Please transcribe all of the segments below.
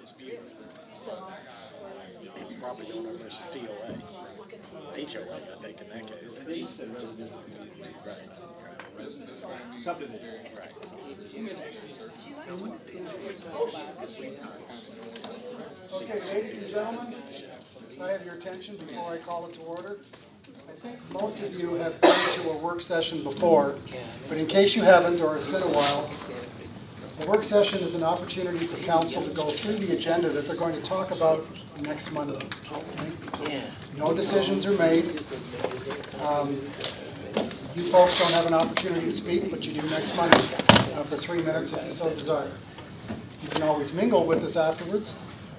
dispute. It's property owner versus POA. HOA, I think, in that case. Right. Subdivision. Right. Okay, ladies and gentlemen, I have your attention before I call it to order. I think most of you have been to a work session before, but in case you haven't, or it's been a while, the work session is an opportunity for council to go through the agenda that they're going to talk about next Monday. Okay? No decisions are made. You folks don't have an opportunity to speak, but you do next Monday for 3 minutes if you so desire. You can always mingle with us afterwards,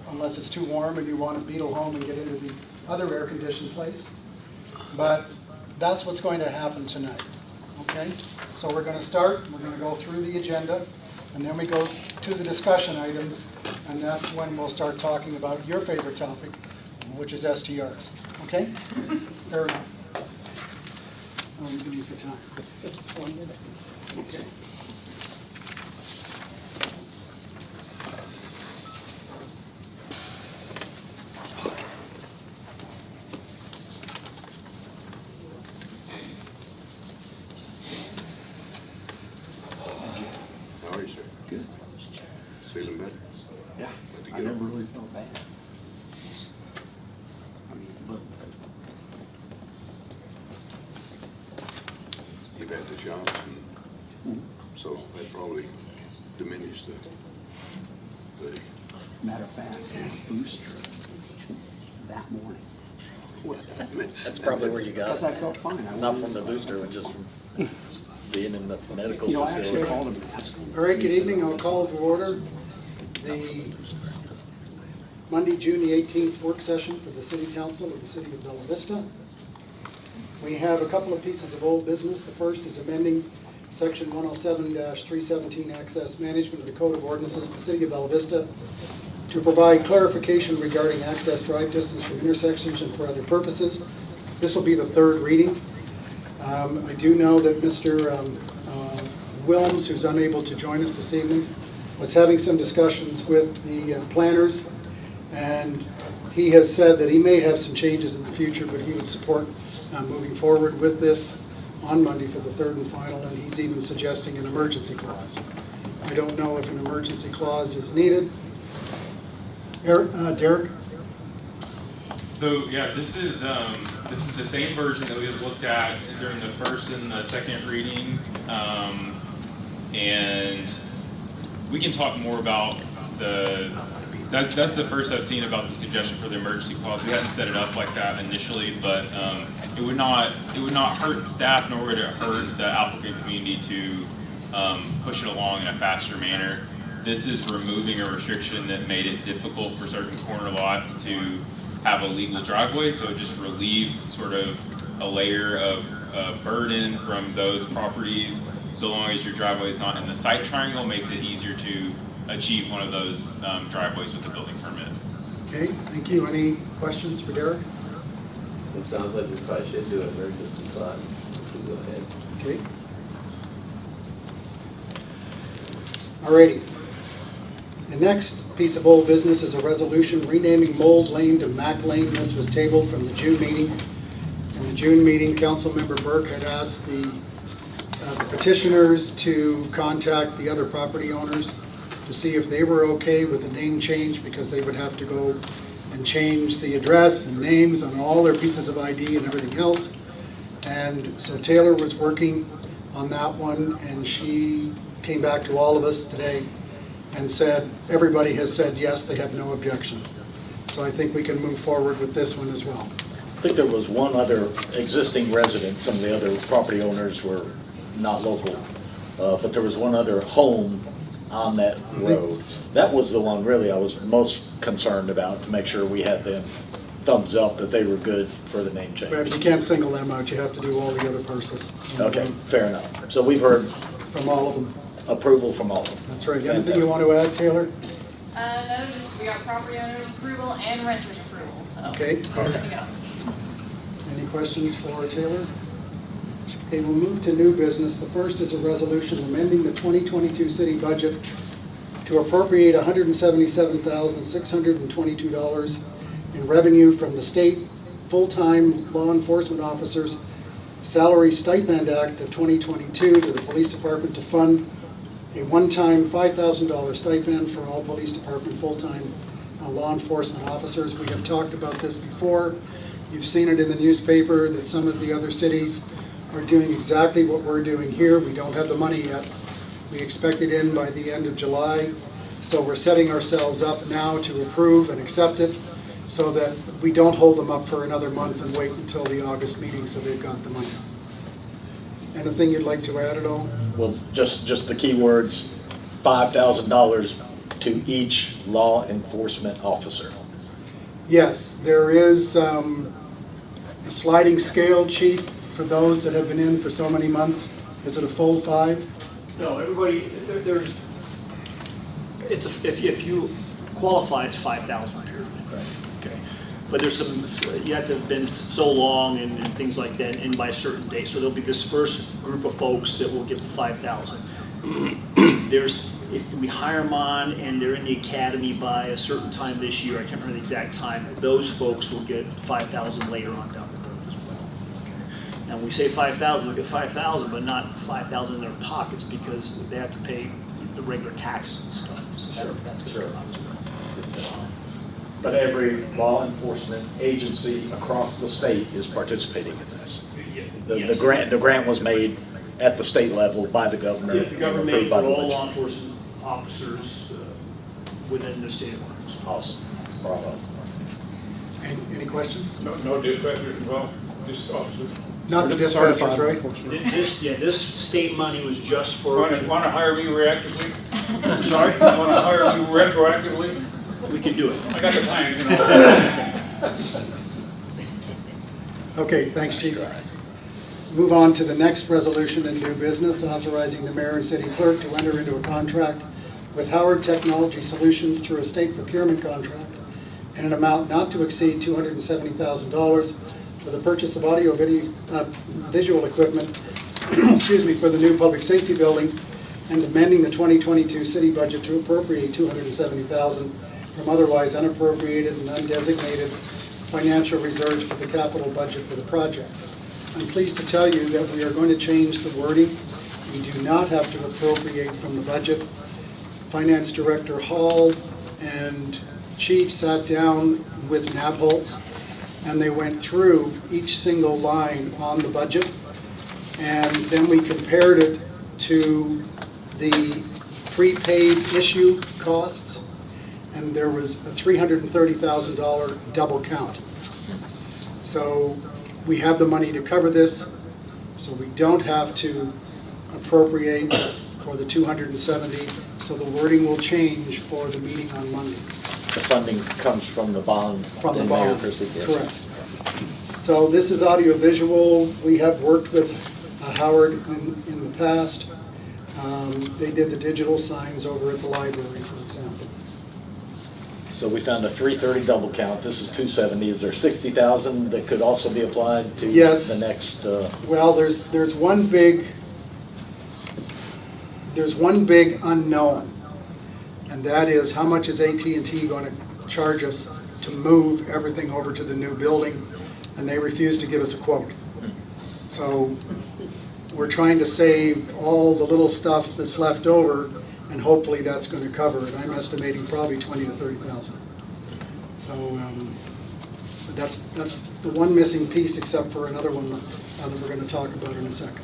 unless it's too warm and you want to beetle home and get into the other air-conditioned place. But that's what's going to happen tonight, okay? So we're going to start, we're going to go through the agenda, and then we go to the discussion items, and that's when we'll start talking about your favorite topic, which is STRs, okay? Fair enough. Oh, you give me the time. 1 minute. Okay. How are you, sir? Good. Feeling better? Yeah. Good to I go. never really felt bad. I mean, look. You've had the job, so that probably diminished the Matter of fact, a booster that morning. That's probably where you got Because I it. felt fine. I Not wasn't- from the booster, but just from being in the medical You know, I actually facility. called him and asked him. All right, good evening. I'll call to order the Monday, June the 18th work session for the City Council of the City of Bella Vista. We have a couple of pieces of old business. The first is amending Section 107-317 Access Management of the Code of Ordinances of the City of Bella Vista to provide clarification regarding access drive distance from intersections and for other purposes. This will be the third reading. I do know that Mr. Wilms, who's unable to join us this evening, was having some discussions with the planners, and he has said that he may have some changes in the future, but he would support moving forward with this on Monday for the third and final, and he's even suggesting an emergency clause. I don't know if an emergency clause is needed. Derek? So yeah, this is the same version that we had looked at during the first and the second reading, and we can talk more about that's the first I've seen about the suggestion for the emergency clause. We hadn't set it up like that initially, but it would not hurt staff, nor would it hurt the applicant community to push it along in a faster manner. This is removing a restriction that made it difficult for certain corner lots to have a legal driveway, so it just relieves sort of a layer of burden from those properties. So long as your driveway is not in the site triangle, makes it easier to achieve one of those driveways with a building permit. Okay, thank you. Any questions for Derek? It sounds like we probably should do an emergency clause. Go ahead. Okay. Alrighty. The next piece of old business is a resolution renaming Mold Lane to Mac Lane. This was tabled from the June meeting. In the June meeting, Councilmember Burke had asked the petitioners to contact the other property owners to see if they were okay with the name change, because they would have to go and change the address and names on all their pieces of ID and everything else. And so Taylor was working on that one, and she came back to all of us today and said, everybody has said yes, they have no objection. So I think we can move forward with this one as well. I think there was one other existing resident, some of the other property owners were not local, but there was one other home on that road. That was the one really I was most concerned about, to make sure we had them thumbs up that they were good for the name change. But you can't single them out, you have to do all the other parcels. Okay, fair enough. So we've heard From all of them. approval from all of them. That's right. Anything you want to add, Taylor? No, just we got property owners approval and renters approval, so. Okay. Good to go. Any questions for Taylor? Okay, we'll move to new business. The first is a resolution amending the 2022 city budget to appropriate $177,622 in revenue from the state full-time law enforcement officers Salary Stipend Act of 2022 to the police department to fund a one-time $5,000 stipend for all police department full-time law enforcement officers. We have talked about this before. You've seen it in the newspaper that some of the other cities are doing exactly what we're doing here. We don't have the money yet. We expect it in by the end of July. So we're setting ourselves up now to approve and accept it so that we don't hold them up for another month and wait until the August meeting so they've got the money. Anything you'd like to add at all? Well, just the key words, $5,000 to each law enforcement officer. Yes, there is a sliding scale, Chief, for those that have been in for so many months. Is it a full 5? No, everybody, there's, if you qualify, it's 5,000 period. Okay. But there's some, you have to have been so long and things like that, and by a certain date. So there'll be this first group of folks that will get the 5,000. There's, if we hire them on and they're in the academy by a certain time this year, I can't remember the exact time, those folks will get 5,000 later on down the road as well. Okay. Now, when we say 5,000, they'll get 5,000, but not 5,000 in their pockets because they have to pay the regular taxes and stuff. So that's going to come out as well. But every law enforcement agency across the state is participating in this. Yes. The grant was made at the state level by the governor. Yeah, the government and approved by for the all law legislature. enforcement officers within the state of Arkansas. Awesome. Bravo. Any questions? No dispatchers involved, just officers. Not the dispatchers, right? This state money was just for. Want to hire me reactively? Sorry? Want to hire me retroactively? We can do it. I got the time, you know. Okay, thanks, Chief. Move on to the next resolution in new business, authorizing the mayor and city clerk to enter into a contract with Howard Technology Solutions through a state procurement contract in an amount not to exceed $270,000 for the purchase of audio visual equipment excuse me, for the new public safety building, and amending the 2022 city budget to appropriate $270,000 from otherwise unappropriated and undesignated financial reserves to the capital budget for the project. I'm pleased to tell you that we are going to change the wording. We do not have to appropriate from the budget. Finance Director Hall and Chief sat down with Nabholz and they went through each single line on the budget, and then we compared it to the prepaid issue costs, and there was a $330,000 double count. So we have the money to cover this, so we don't have to appropriate for the 270, so the wording will change for the meeting on Monday. The funding comes from the bond. From the in Mayor bond, Christie, yes. correct. So this is audiovisual. We have worked with Howard in the past. They did the digital signs over at the library, for example. So we found a 330 double count. This is 270. Is there 60,000 that could also be applied to Yes. the next? Well, there's one big unknown, and that is how much is AT&T going to charge us to move everything over to the new building, and they refuse to give us a quote. So we're trying to save all the little stuff that's left over, and hopefully that's going to cover it. I'm estimating probably 20 to 30,000. So but that's the one missing piece, except for another one that we're going to talk about in a second.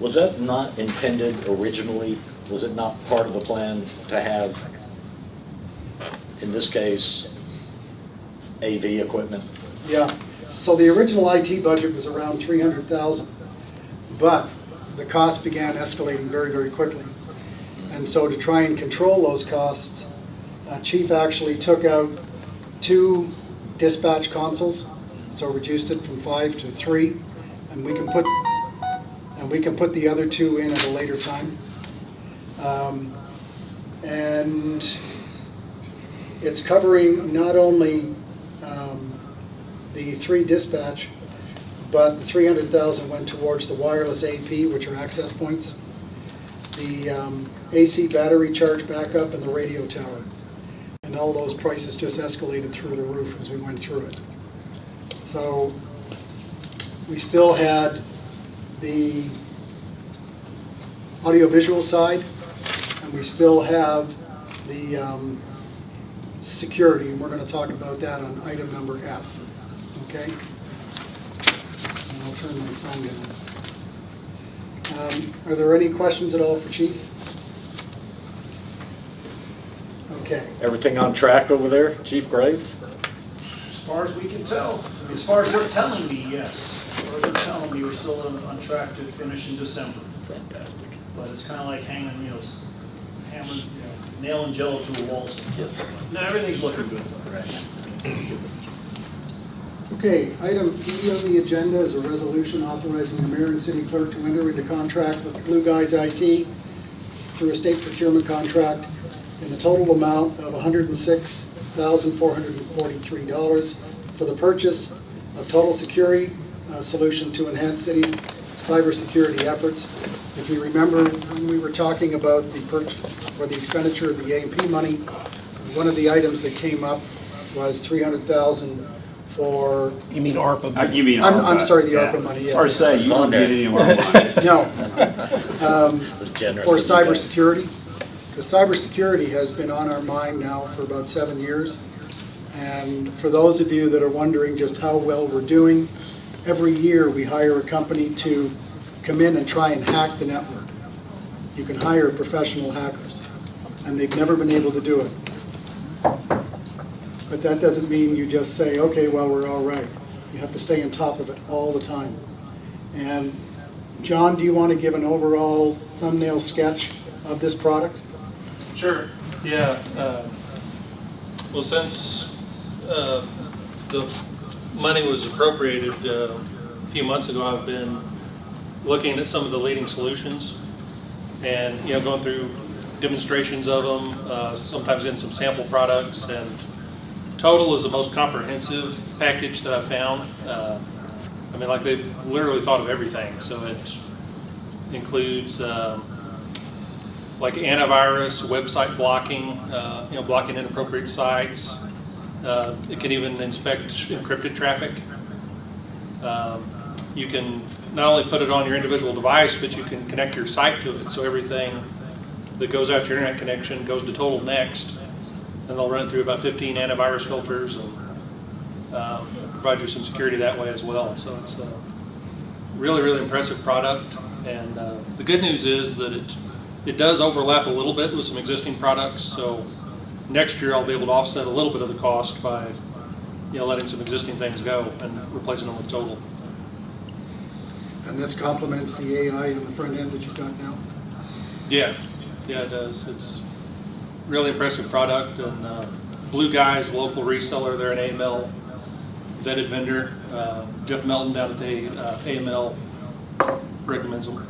Was that not intended originally? Was it not part of the plan to have, in this case, AV equipment? Yeah. So the original IT budget was around 300,000, but the cost began escalating very, very quickly. And so to try and control those costs, Chief actually took out 2 dispatch consoles, so reduced it from 5 to 3, and we can put the other 2 in at a later time. And it's covering not only the 3 dispatch, but the 300,000 went towards the wireless AP, which are access points. the AC battery charge backup, and the radio tower. And all those prices just escalated through the roof as we went through it. So we still had the audiovisual side, and we still have the security, and we're going to talk about that on item number F. Okay? And I'll turn my phone down. Are there any questions at all for Chief? Okay. Everything on track over there, Chief Graves? As far as we can tell, as far as they're telling me, yes. As far as they're telling me, we're still on track to finish in December. Fantastic. But it's kind of like hanging, hammering, nailing jello to a wall. Yes, sir. No, everything's looking good. Okay, item E on the agenda is a resolution authorizing the mayor and city clerk to enter into contract with Blue Guys IT through a state procurement contract in the total amount of $106,443 for the purchase of total security solution to enhance city cybersecurity efforts. If you remember, when we were talking about the purchase or the expenditure of the A&P money, one of the items that came up was $300,000 for. You mean ARPA? You mean I'm sorry, the ARPA money, yes. Or say, you don't get any of our money. No. Was generous For of you guys. cybersecurity. The cybersecurity has been on our mind now for about 7 years. And for those of you that are wondering just how well we're doing, every year we hire a company to come in and try and hack the network. You can hire professional hackers, and they've never been able to do it. But that doesn't mean you just say, okay, well, we're all right. You have to stay on top of it all the time. And John, do you want to give an overall thumbnail sketch of this product? Sure, yeah. Well, since the money was appropriated a few months ago, I've been looking at some of the leading solutions and, going through demonstrations of them, sometimes getting some sample products, and Total is the most comprehensive package that I've found. Like they've literally thought of everything. So it includes like antivirus, website blocking, blocking inappropriate sites. It can even inspect encrypted traffic. You can not only put it on your individual device, but you can connect your site to it. So everything that goes out to your internet connection goes to Total next, and they'll run it through about 15 antivirus filters and provide you some security that way as well. So it's a really, really impressive product. And the good news is that it does overlap a little bit with some existing products. So next year I'll be able to offset a little bit of the cost by letting some existing things go and replacing them with Total. And this complements the AI on the front end that you've got now? Yeah, it does. It's a really impressive product. And Blue Guys, local reseller, they're an AML vetted vendor. Jeff Melton down at the AML recommends them.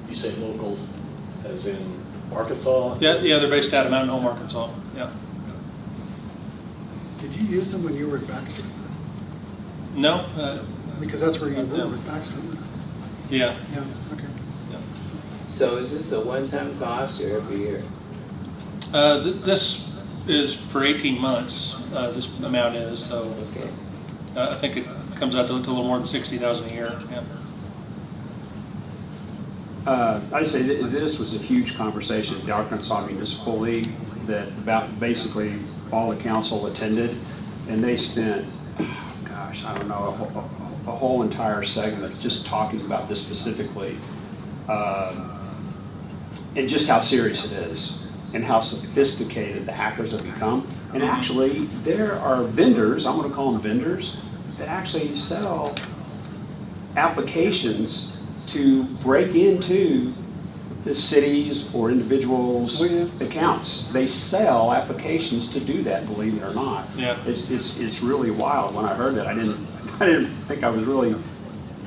You say local as in Arkansas? Yeah, they're based out of Mountain Home, Arkansas. Yeah. Did you use them when you were at Baxter? No. Because that's where you were at Baxter. Yeah. Yeah, okay. So is this a one-time cost or every year? This is for 18 months. This amount is so. Okay. I think it comes out to a little more than $60,000 a year. Yeah. I'd say this was a huge conversation at the Arkansas Municipal League that about basically all the council attended, and they spent, gosh, I don't know, a whole entire segment just talking about this specifically, and just how serious it is and how sophisticated the hackers have become. And actually, there are vendors, I'm going to call them vendors, that actually sell applications to break into the cities or individuals' accounts. They sell applications to do that, believe it or not. Yeah. It's really wild. When I heard that, I didn't think I was really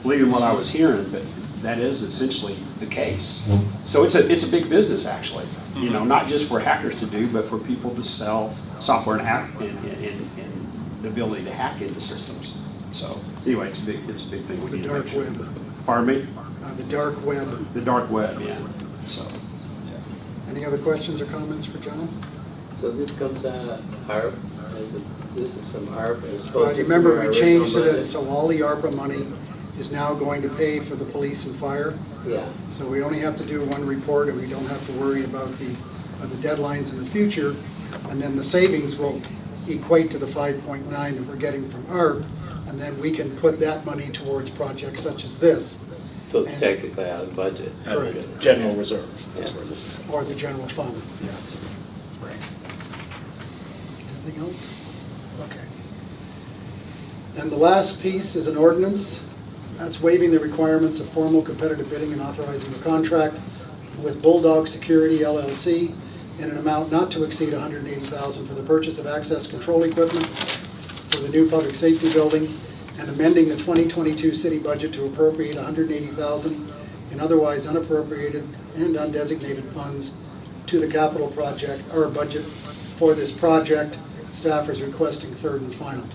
believing what I was hearing, but that is essentially the case. So it's a big business actually. Not just for hackers to do, but for people to sell software and the ability to hack into systems. So anyway, it's a big thing. The dark web. Pardon me? The dark web. The dark web, yeah. So, Any other questions or comments for John? So this comes out of ARP, this is from ARP as Well, opposed to you from remember our we changed original it, budget? so all the ARPA money is now going to pay for the police and fire. Yeah, So we only have to do one report, and we don't have to worry about the deadlines in the future. And then the savings will equate to the 5.9 that we're getting from ARP, and then we can put that money towards projects such as this, so it's technically out of budget. Correct. General reserve. Yeah. or the general fund, yes. Right. Anything else? Okay. And the last piece is an ordinance. That's waiving the requirements of formal competitive bidding and authorizing a contract with Bulldog Security LLC in an amount not to exceed $180,000 for the purchase of access control equipment for the new public safety building, and amending the 2022 city budget to appropriate $180,000 in otherwise unappropriated and undesignated funds to the capital project or budget for this project. Staff is requesting third and final.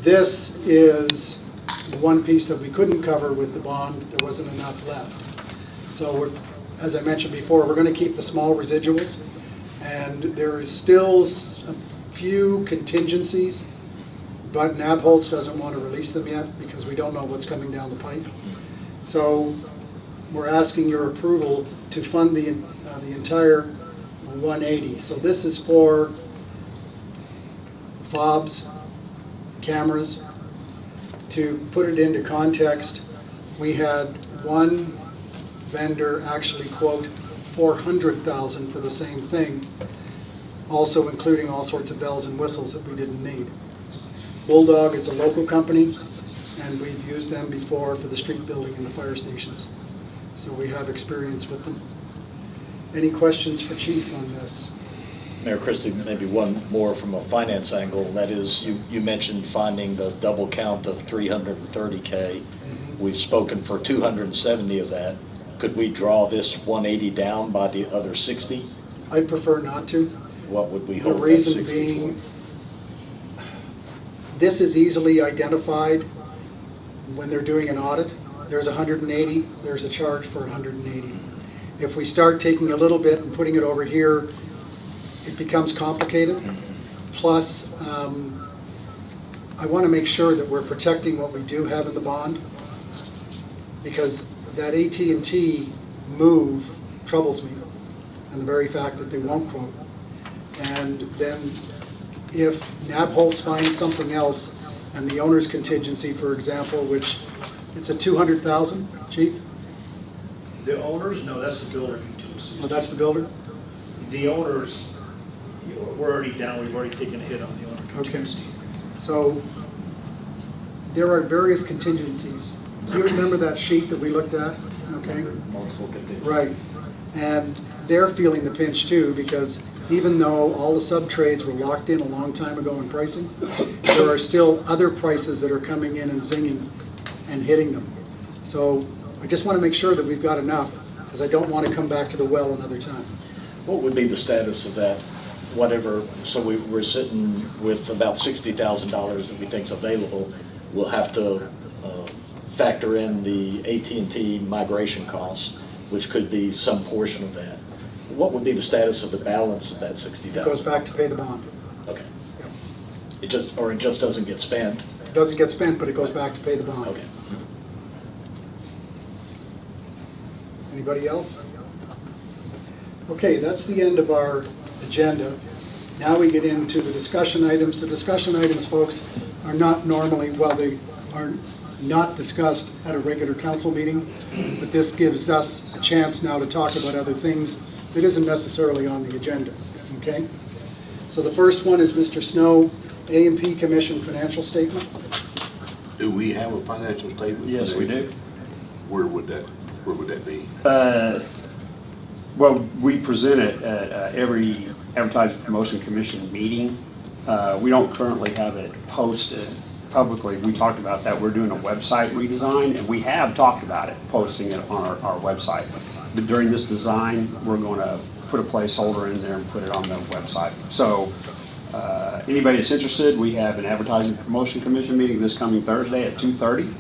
This is the one piece that we couldn't cover with the bond. There wasn't enough left. So we're, as I mentioned before, we're going to keep the small residuals, and there is still a few contingencies, but Nabholz doesn't want to release them yet because we don't know what's coming down the pipe. So we're asking your approval to fund the entire 180. So this is for fobs, cameras. To put it into context, we had one vendor actually quote $400,000 for the same thing, also including all sorts of bells and whistles that we didn't need. Bulldog is a local company, and we've used them before for the street building and the fire stations. So we have experience with them. Any questions for Chief on this? Mayor Christie, maybe one more from a finance angle, and that is, you mentioned finding the double count of 330K. We've spoken for 270 of that. Could we draw this 180 down by the other 60? I'd prefer not to. What would we The hold that reason 60 being, for? this is easily identified when they're doing an audit. There's 180, there's a charge for 180. If we start taking a little bit and putting it over here, it becomes complicated. Plus, I want to make sure that we're protecting what we do have in the bond, because that AT&T move troubles me, and the very fact that they won't quote. And then if Nabholz finds something else, and the owner's contingency, for example, which it's a 200,000, Chief? The owners, no, that's the builder contingency. Oh, that's the builder? The owners, we're already down, we've already taken a hit on the owner contingency. So there are various contingencies. Do you remember that sheet that we looked at? Okay. Multiple contingencies. Right. And they're feeling the pinch too, because even though all the sub-trades were locked in a long time ago in pricing, there are still other prices that are coming in and zinging and hitting them. So I just want to make sure that we've got enough, because I don't want to come back to the well another time. What would be the status of that, whatever, so we're sitting with about $60,000 that we think's available. We'll have to factor in the AT&T migration costs, which could be some portion of that. What would be the status of the balance of that $60,000? It goes back to pay the bond. Okay. It just doesn't get spent? It doesn't get spent, but it goes back to pay the bond. Okay. Anybody else? Okay, that's the end of our agenda. Now we get into the discussion items. The discussion items, folks, are not normally, well, they are not discussed at a regular council meeting, but this gives us a chance now to talk about other things that isn't necessarily on the agenda, okay? So the first one is Mr. Snow, A&P Commission financial statement. Do we have a financial statement? yes, we do. Where would that be? Well, we present it at every Advertising Promotion Commission meeting. We don't currently have it posted publicly. We talked about that. We're doing a website redesign, and we have talked about it, posting it on our website. But during this design, we're going to put a placeholder in there and put it on the website. So anybody that's interested, we have an Advertising Promotion Commission meeting this coming Thursday at 2:30.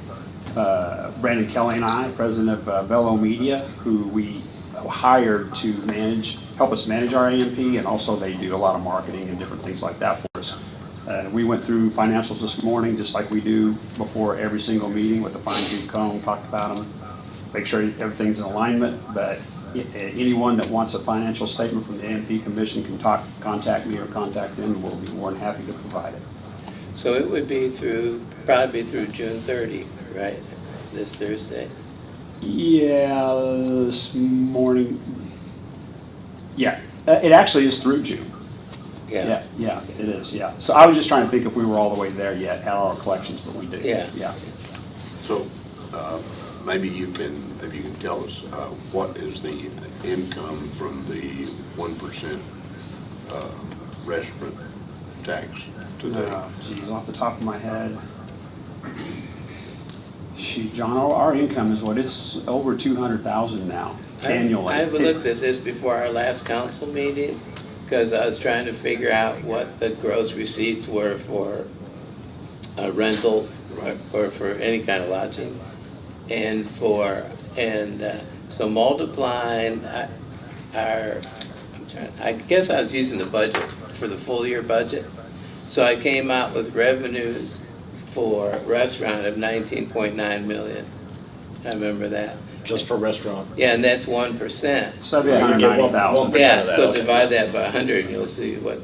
Brandon Kelly and I, president of Velo Media, who we hired to help us manage our AMP, and also they do a lot of marketing and different things like that for us. We went through financials this morning, just like we do before every single meeting with the fine-tooth comb, talked about them, make sure everything's in alignment, but anyone that wants a financial statement from the AMP Commission can contact me or contact them, and we'll be more than happy to provide it. So it would be probably through June 30, right? This Thursday? Yeah, this morning, yeah, it actually is through June. Yeah. Yeah, it is, yeah. So I was just trying to think if we were all the way there yet, at our collections, but we do. Yeah. Yeah. So, maybe you can tell us, what is the income from the 1% restaurant tax today? Geez, off the top of my head. John, our income is what, it's over 200,000 now, annually. I looked at this before our last council meeting, because I was trying to figure out what the gross receipts were for rentals or for any kind of lodging. So multiplying I guess I was using the budget for the full year budget. So I came out with revenues for restaurant of 19.9 million. I remember that. Just for restaurant. Yeah, and that's 1%. So that'd be 190,000. Yeah, that, so okay. divide that by 100 and you'll see what,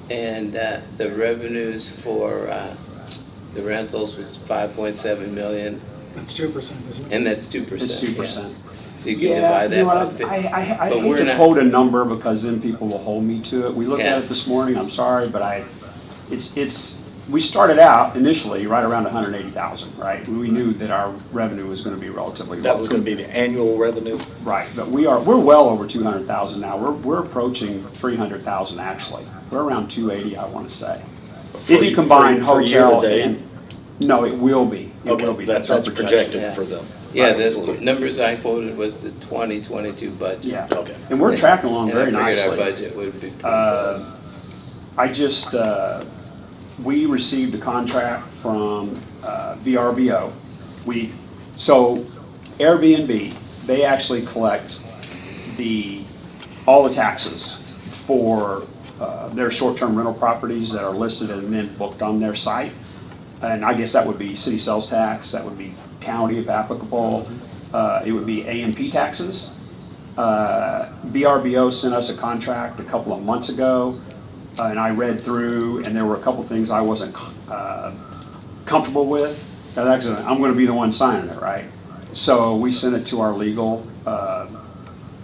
and the revenues for the rentals was 5.7 million, That's 2%, isn't it? and that's 2%. It's 2%. Yeah. So you can divide that by 50. I But hate we're to not- quote a number because then people will hold me to it. We looked Yeah. at it this morning, I'm sorry, but we started out initially right around 180,000, right? We knew that our revenue was going to be relatively low. That was gonna be the annual revenue? Right, but we're well over 200,000 now. We're approaching 300,000 actually. We're around 280, I want to say. For If you combine for year to hotel date? and, no, it will be. It will be. Okay, That's our that's projection. projected Yeah. for them. Yeah, Right, the fully. numbers I quoted was the 2022 budget. Yeah, Okay. and we're tracking along very And I figured our nicely. budget would be pretty Uh, close. I just, we received a contract from VRBO. So Airbnb, they actually collect all the taxes for their short-term rental properties that are listed and then booked on their site. And I guess that would be city sales tax, that would be county if applicable, it would be AMP taxes. VRBO sent us a contract a couple of months ago, and I read through, and there were a couple things I wasn't comfortable with. Now, actually, I'm going to be the one signing it, right? So we sent it to our legal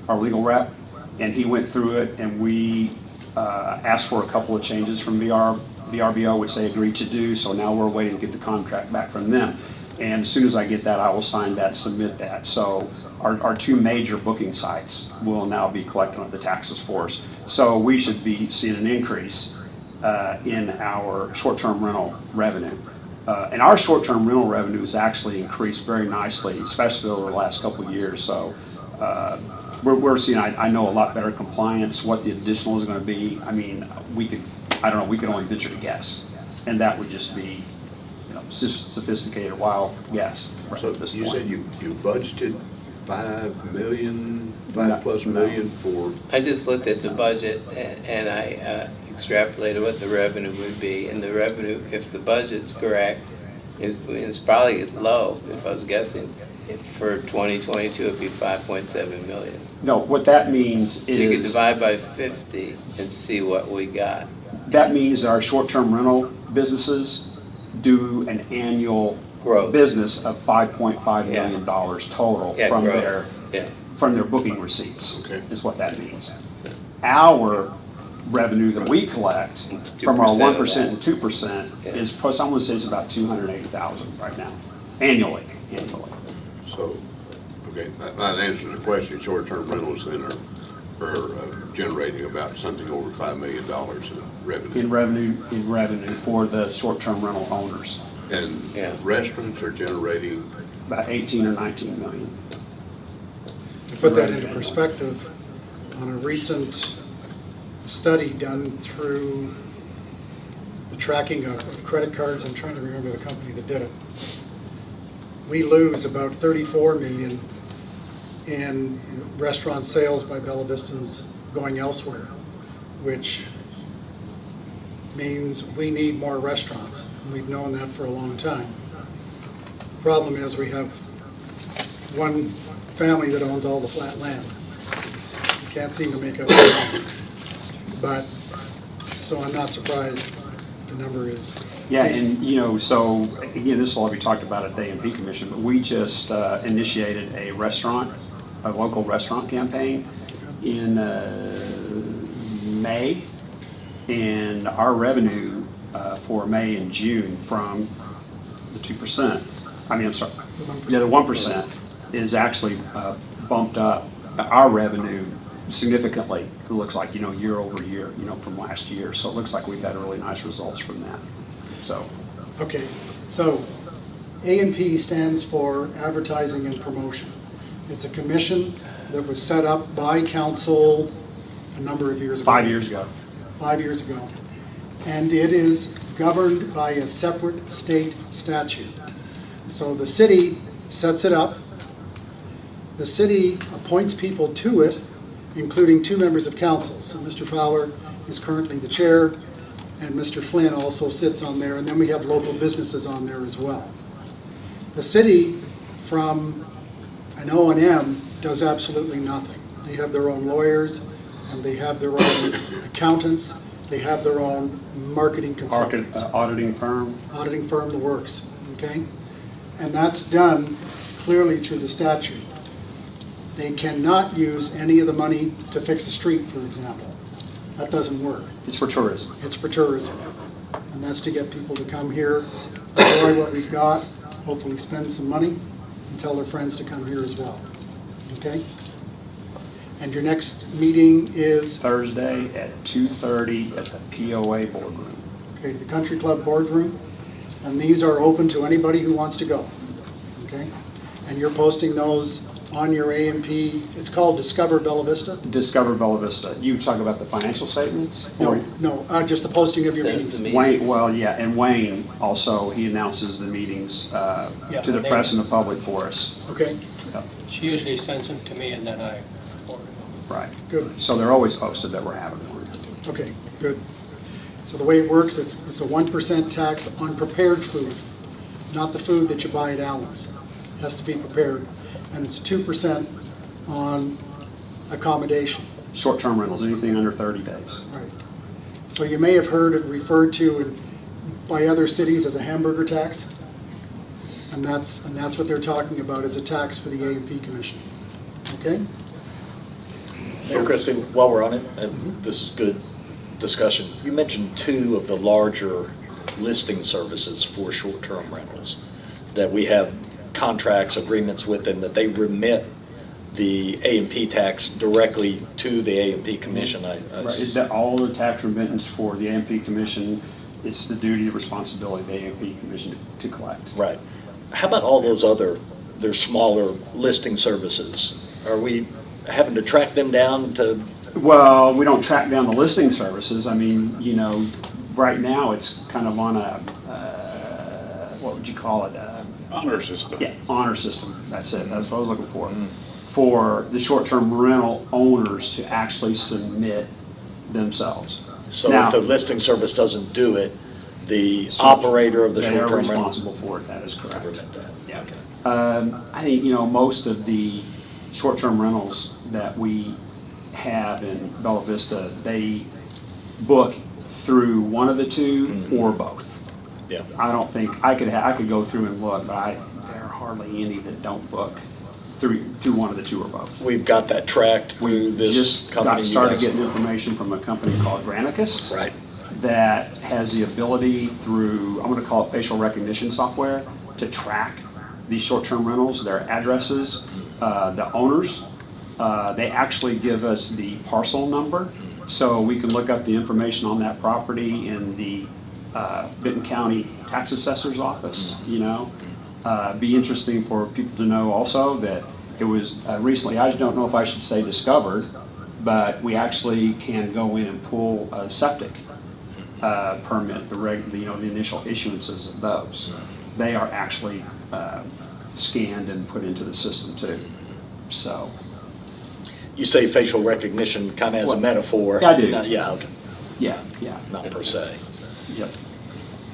rep, and he went through it, and we asked for a couple of changes from VRBO, which they agreed to do, so now we're waiting to get the contract back from them. And as soon as I get that, I will sign that, submit that. So our two major booking sites will now be collecting the taxes for us. So we should be seeing an increase in our short-term rental revenue. And our short-term rental revenue has actually increased very nicely, especially over the last couple of years. So we're seeing, I know, a lot better compliance, what the additional is going to be. I mean, we could only venture to guess. And that would just be, sophisticated, wild guess right So at this you point. said you budgeted 5 million, 5+ million for, I just looked at the budget and I extrapolated what the revenue would be. And the revenue, if the budget's correct, it's probably low, if I was guessing. For 2022, it'd be 5.7 million. No, what that means So you could is, divide by 50 and see what we got. that means our short-term rental businesses do an annual Gross. business of $5.5 Yeah. million total Yeah, from gross. Yeah. their booking receipts, Okay. is what that means. Our revenue that we collect It's from our 2% of 1% that. and 2% Yeah. is, plus I'm gonna say it's about 280,000 right now, annually. so, okay, that answers the question. Short-term rentals then are generating about something over $5 million in revenue. In revenue for the short-term rental owners, And Yeah. restaurants are generating, about 18 or 19 million. To put that into perspective, on a recent study done through the tracking of credit cards, I'm trying to remember the company that did it. we lose about 34 million in restaurant sales by Bella Vistans going elsewhere, which means we need more restaurants. And we've known that for a long time. The problem is we have one family that owns all the flat land. We can't seem to make up the ground. But, so I'm not surprised the number is. Yeah, and you know, so again, this will all be talked about at the A&P Commission, but we just initiated a local restaurant campaign in May, and our revenue for May and June from the 2%, I'm sorry, the 1% is actually bumped up our revenue significantly, it looks like, you know, year over year, you know, from last year. So it looks like we've had really nice results from that. So. Okay, so A&P stands for Advertising and Promotion. It's a commission that was set up by council a number of years ago. 5 years ago. 5 years ago. And it is governed by a separate state statute. So the city sets it up. The city appoints people to it, including 2 members of council. So Mr. Fowler is currently the chair, and Mr. Flynn also sits on there, and then we have local businesses on there as well. The city, from an O&M, does absolutely nothing. They have their own lawyers, and they have their own accountants, they have their own marketing consultants. Auditing firm. Auditing firm, the works, okay? And that's done clearly through the statute. They cannot use any of the money to fix a street, for example. That doesn't work. It's for tourism. It's for tourism. And that's to get people to come here, enjoy what we've got, hopefully spend some money, and tell their friends to come here as well. Okay? And your next meeting is? Thursday at 2:30 at the POA boardroom. Okay, the Country Club boardroom. And these are open to anybody who wants to go. Okay? And you're posting those on your A&P, it's called Discover Bella Vista? Discover Bella Vista. You talk about the financial statements? No, just the posting of your meetings. Wayne, well, yeah, and Wayne also, he announces the meetings to the press and the public for us. Okay, She usually sends them to me and then I forward them. Right. good. So they're always posted that we're having one. Okay, good. So the way it works, it's a 1% tax on prepared food, not the food that you buy at Allen's. It has to be prepared. And it's 2% on accommodation. Short-term rentals, anything under 30 days. Right. So you may have heard it referred to by other cities as a hamburger tax. And that's what they're talking about, as a tax for the A&P Commission. Okay? Hey, Christie, while we're on it, and this is good discussion, you mentioned 2 of the larger listing services for short-term rentals that we have contracts, agreements with them, that they remit the A&P tax directly to the A&P Commission. Right. Is that all the tax remittance for the A&P Commission? It's the duty and responsibility of the A&P Commission to collect. Right. How about all those other, their smaller listing services? Are we having to track them down to? Well, we don't track down the listing services. I mean, you know, right now it's kind of on a, what would you call it? Honor system. Yeah, honor system. That's it. That's what I was looking for. For the short-term rental owners to actually submit themselves. So now, if the listing service doesn't do it, the operator of the they are short-term rental. responsible for it. That is correct. Yeah. Okay. I think, you know, most of the short-term rentals that we have in Bella Vista, they book through one of the 2 or both. Yeah. I don't think, I could go through and look, but there are hardly any that don't book through one of the 2 or both. We've got that tracked through We this just company. started getting information from a company called Granicus. Right. That has the ability through, I'm going to call it facial recognition software, to track these short-term rentals, their addresses, the owners. They actually give us the parcel number, so we can look up the information on that property in the Benton County Tax Assessor's Office, you know. Be interesting for people to know also that it was recently, I don't know if I should say discovered, but we actually can go in and pull a septic permit, the initial issuances of those. They are actually scanned and put into the system too. So, You say facial recognition kind of as a Well, metaphor. I do. Yeah, okay, yeah, yeah. not per se. Yep.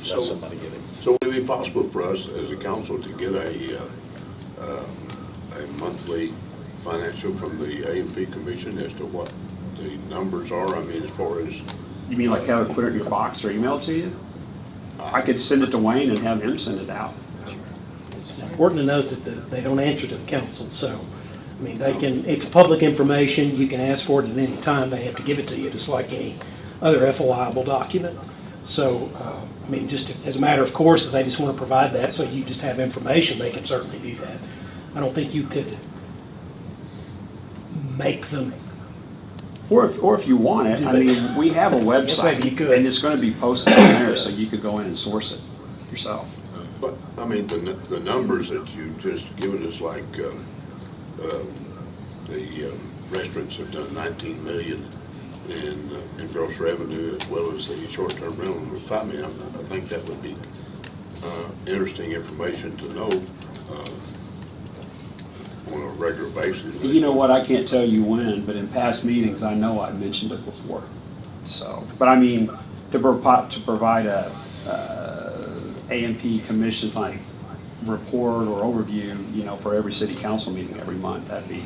So- Let somebody get it. So would it be possible for us as a council to get a monthly financial from the A&P Commission as to what the numbers are? I mean, as far as, You mean like have it put it in your box or email it to you? I could send it to Wayne and have him send it out. It's important to note that they don't answer to the council, so, I mean, they can, it's public information, you can ask for it at any time, they have to give it to you, just like any other FOIable document. So, I mean, just as a matter of course, if they just want to provide that, so you just have information, they can certainly do that. I don't think you could make them. Or if you want it, I mean, we have a Yes, maybe website you could. and it's going to be posted on there, so you could go in and source it yourself. but, I mean, the numbers that you just given us, like, the restaurants have done 19 million in gross revenue, as well as the short-term rental was 5 million. I think that would be interesting information to know on a regular basis. You know what, I can't tell you when, but in past meetings, I know I mentioned it before. So, but I mean, to provide a A&P commission like report or overview, you know, for every city council meeting every month, that'd be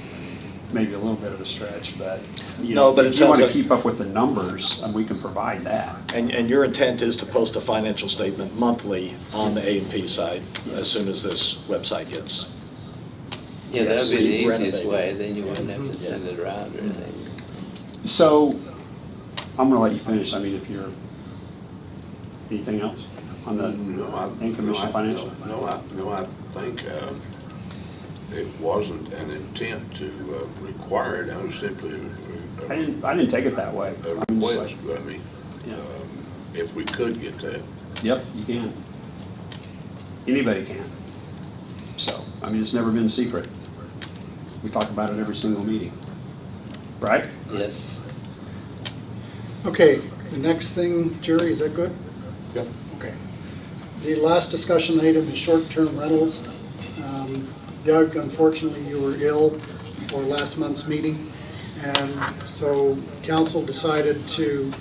maybe a little bit of a stretch, but you No, know, but it if you want to sounds like- keep up with the numbers, we can provide that. And your intent is to post a financial statement monthly on the A&P site as soon as this website gets. Yeah, that would be the Yes, easiest renovate. way, then you wouldn't have to send it around or anything. So, I'm gonna let you finish, I mean, if you're, anything else on the and commission financial? No, I think it wasn't an intent to require it. I was simply I didn't take it that way. a I'm just request. like, I mean, Yeah. if we could get that. Yep, you can. Anybody can. So, I mean, it's never been a secret. We talk about it every single meeting, right? Yes. Okay, the next thing, Jerry, is that good? Yep. Okay. The last discussion item is short-term rentals. Doug, unfortunately, you were ill for last month's meeting, and so council decided to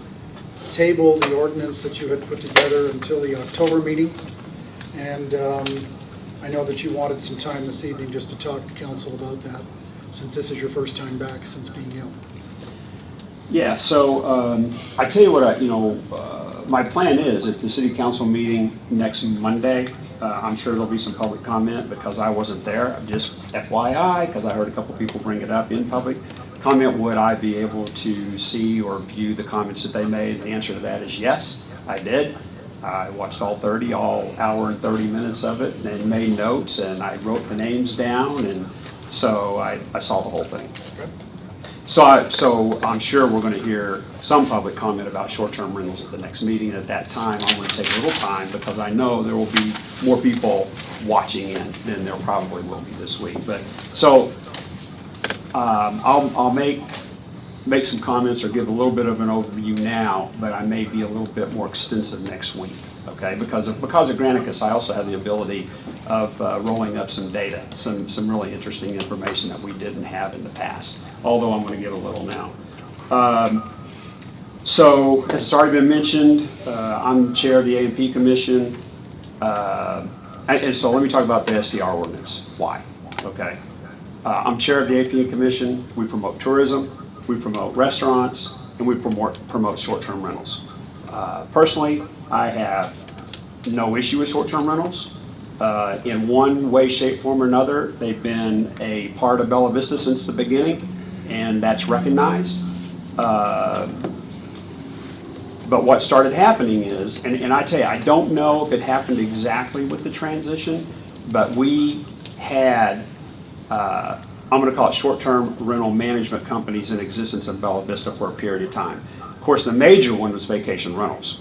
table the ordinance that you had put together until the October meeting. And I know that you wanted some time this evening just to talk to council about that, since this is your first time back since being ill. Yeah, so I tell you what, my plan is at the city council meeting next Monday, I'm sure there'll be some public comment because I wasn't there. Just FYI, because I heard a couple people bring it up in public comment, would I be able to see or view the comments that they made? The answer to that is yes, I did. I watched all hour and 30 minutes of it and made notes and I wrote the names down, and so I saw the whole thing. So I'm sure we're going to hear some public comment about short-term rentals at the next meeting. At that time, I'm going to take a little time because I know there will be more people watching in than there probably will be this week. But so I'll make some comments or give a little bit of an overview now, but I may be a little bit more extensive next week. Okay, because of Granicus, I also have the ability of rolling up some data, some really interesting information that we didn't have in the past, although I'm going to give a little now. So, as it's already been mentioned, I'm chair of the A&P Commission, and so let me talk about the SDR ordinance. Why? Okay. I'm chair of the A&P Commission. We promote tourism, we promote restaurants, and we promote short-term rentals. Personally, I have no issue with short-term rentals. In one way, shape, form, or another, they've been a part of Bella Vista since the beginning, and that's recognized. But what started happening is, and I tell you, I don't know if it happened exactly with the transition, but we had, I'm going to call it short-term rental management companies in existence in Bella Vista for a period of time. Of course, the major one was Vacation Rentals.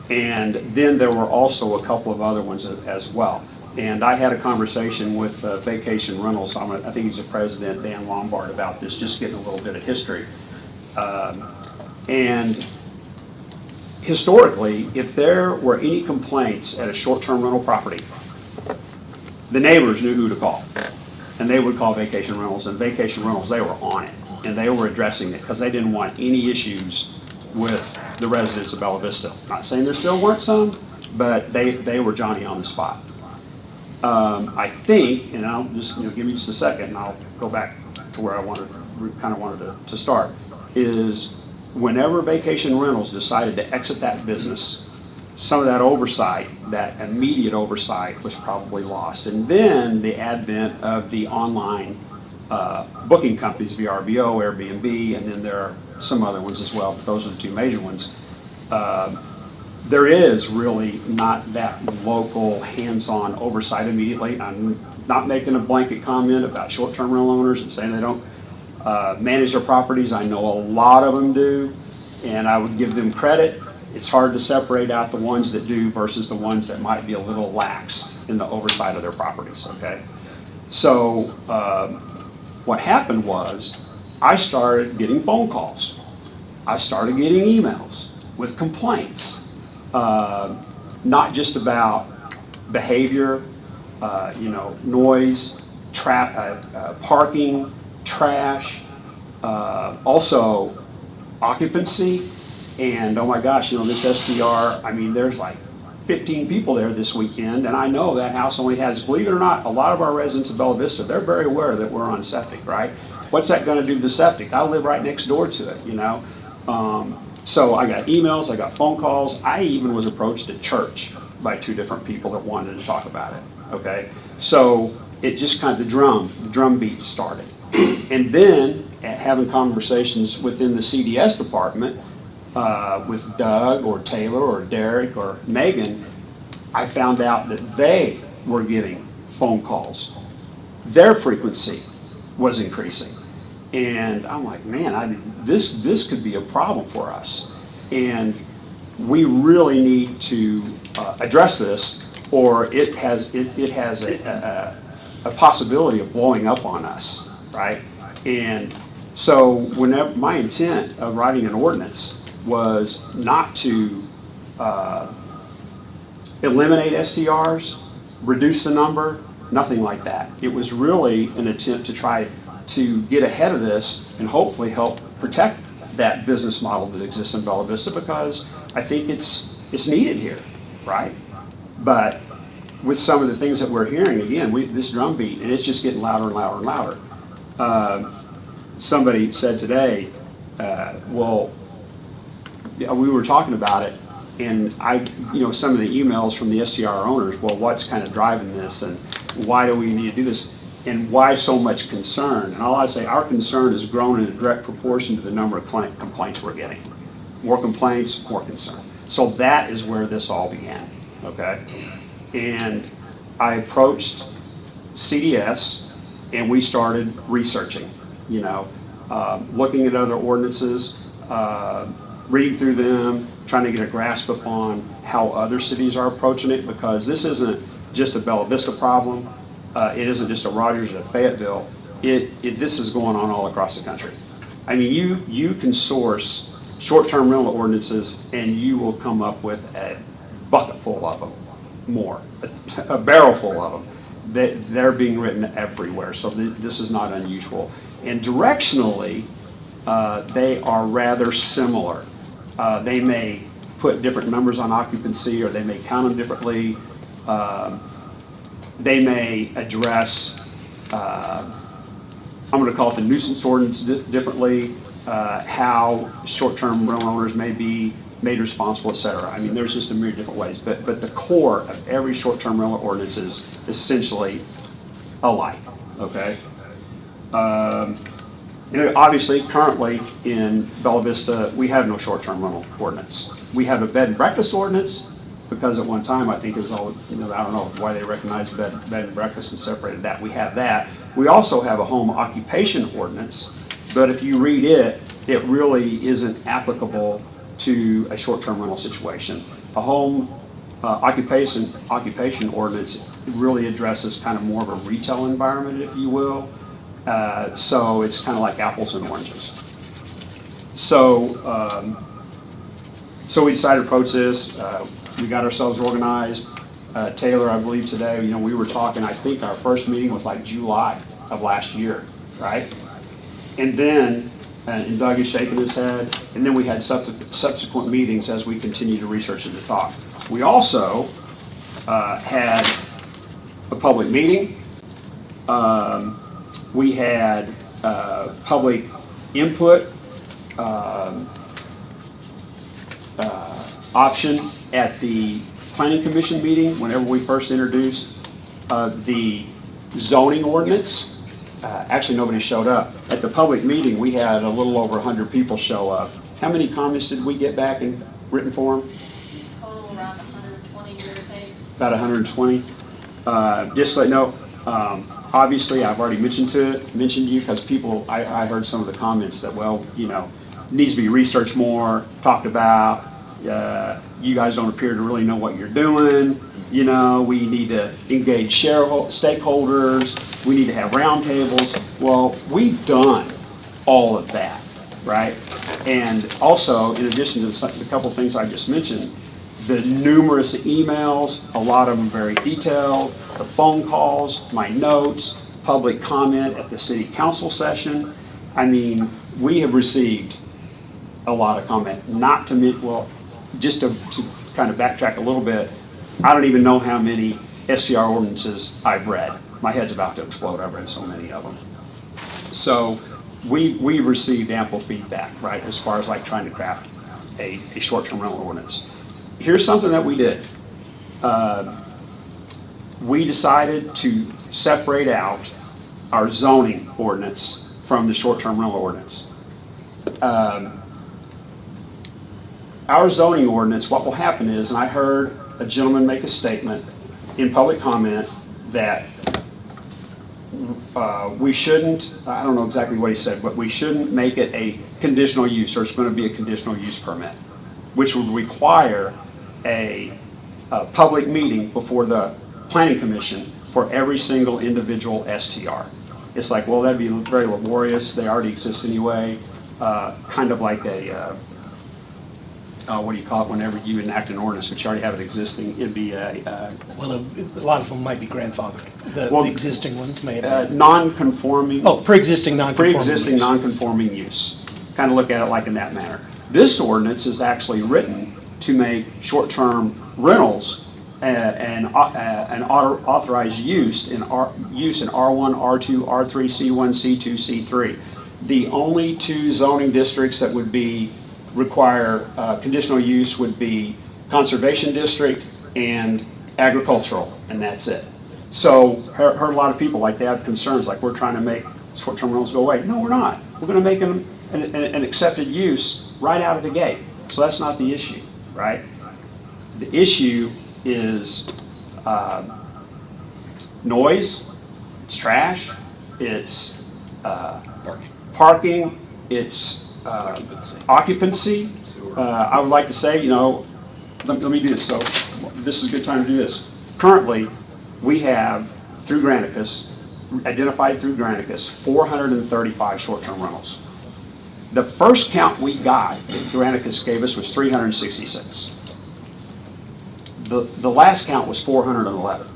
And then there were also a couple of other ones as well. And I had a conversation with Vacation Rentals, I think he's the president, Dan Lombard, about this, just getting a little bit of history. And historically, if there were any complaints at a short-term rental property, the neighbors knew who to call. And they would call Vacation Rentals, and Vacation Rentals, they were on it. And they were addressing it because they didn't want any issues with the residents of Bella Vista. Not saying there still weren't some, but they were Johnny on the spot. I think, and I'll just, give me just a second and I'll go back to where I kind of wanted to start, is whenever Vacation Rentals decided to exit that business, some of that oversight, that immediate oversight, was probably lost. And then the advent of the online booking companies, VRBO, Airbnb, and then there are some other ones as well, but those are the two major ones. There is really not that local hands-on oversight immediately. I'm not making a blanket comment about short-term rental owners and saying they don't manage their properties. I know a lot of them do, and I would give them credit. It's hard to separate out the ones that do versus the ones that might be a little lax in the oversight of their properties, okay? So what happened was I started getting phone calls. I started getting emails with complaints, not just about behavior, noise, parking, trash, also occupancy. And oh my gosh, this STR, I mean, there's like 15 people there this weekend, and I know that house only has, believe it or not, a lot of our residents of Bella Vista, they're very aware that we're on septic, right? What's that gonna do to the septic? I live right next door to it, So I got emails, I got phone calls. I even was approached at church by 2 different people that wanted to talk about it, okay? So it just kind of, the drum beat started. And then having conversations within the CDS department, with Doug or Taylor or Derek or Megan, I found out that they were getting phone calls. Their frequency was increasing. And I'm like, man, this could be a problem for us. And we really need to address this, or it has a possibility of blowing up on us, right? And so whenever my intent of writing an ordinance was not to eliminate STRs, reduce the number, nothing like that. It was really an attempt to try to get ahead of this and hopefully help protect that business model that exists in Bella Vista, because I think it's needed here, right? But with some of the things that we're hearing, again, this drum beat, and it's just getting louder and louder and louder. Somebody said today, we were talking about it, and some of the emails from the STR owners, well, what's kind of driving this, and why do we need to do this, and why so much concern? And all I say, our concern has grown in a direct proportion to the number of complaints we're getting. More complaints, more concern. So that is where this all began, okay? And I approached CDS, and we started researching, looking at other ordinances, reading through them, trying to get a grasp upon how other cities are approaching it, because this isn't just a Bella Vista problem. It isn't just a Rogers or Fayetteville. This is going on all across the country. I mean, you can source short-term rental ordinances, and you will come up with a bucket full of them, more, a barrel full of them. They're being written everywhere, so this is not unusual. And directionally, they are rather similar. They may put different numbers on occupancy, or they may count them differently. They may address, I'm going to call it the nuisance ordinance differently, how short-term rental owners may be made responsible, et cetera. I mean, there's just a myriad of different ways, but the core of every short-term rental ordinance is essentially alike, okay? Obviously, currently in Bella Vista, we have no short-term rental ordinance. We have a bed and breakfast ordinance, because at one time, I think it was all, I don't know why they recognized bed and breakfast and separated that. We have that. We also have a home occupation ordinance, but if you read it, it really isn't applicable to a short-term rental situation. A home occupation ordinance really addresses kind of more of a retail environment, if you will. So it's kind of like apples and oranges. So we decided to approach this. We got ourselves organized. Taylor, I believe today, we were talking, I think our first meeting was like July of last year, right? And then, and Doug is shaking his head, and then we had subsequent meetings as we continued to research and to talk. We also had a public meeting. We had public input option at the Planning Commission meeting whenever we first introduced the zoning ordinance. Actually, nobody showed up. At the public meeting, we had a little over 100 people show up. How many comments did we get back in written form? Total around 120, give or take. About 120. Just to let you know, obviously, I've already mentioned to you because people, I heard some of the comments that, well, needs to be researched more, talked about. You guys don't appear to really know what you're doing. We need to engage stakeholders. We need to have roundtables. Well, we've done all of that, right? And also, in addition to the couple things I just mentioned, the numerous emails, a lot of them very detailed, the phone calls, my notes, public comment at the city council session. I mean, we have received a lot of comment, not to me, well, just to kind of backtrack a little bit, I don't even know how many STR ordinances I've read. My head's about to explode. I've read so many of them. So we received ample feedback, right, as far as like trying to craft a short-term rental ordinance. Here's something that we did. We decided to separate out our zoning ordinance from the short-term rental ordinance. Our zoning ordinance, what will happen is, and I heard a gentleman make a statement in public comment that we shouldn't, I don't know exactly what he said, but we shouldn't make it a conditional use, or it's going to be a conditional use permit, which would require a public meeting before the Planning Commission for every single individual STR. It's like, well, that'd be very laborious. They already exist anyway. Kind of like a, what do you call it whenever you enact an ordinance, which you already have it existing? It'd be Well, a lot of them might be grandfathered. The existing ones may have been. Non-conforming. Oh, pre-existing non-conforming. Pre-existing use. non-conforming use. Kind of look at it like in that manner. This ordinance is actually written to make short-term rentals an authorized use in R1, R2, R3, C1, C2, C3. The only two zoning districts that would require conditional use would be conservation district and agricultural, and that's it. So heard a lot of people like they have concerns, like we're trying to make short-term rentals go away. No, we're not. We're going to make them an accepted use right out of the gate. So that's not the issue, right? The issue is noise, it's trash, it's parking, it's occupancy. I would like to say, let me do this. So this is a good time to do this. Currently, we have, through Granicus, identified through Granicus, 435 short-term rentals. The first count we got that Granicus gave us was 366. The last count was 411.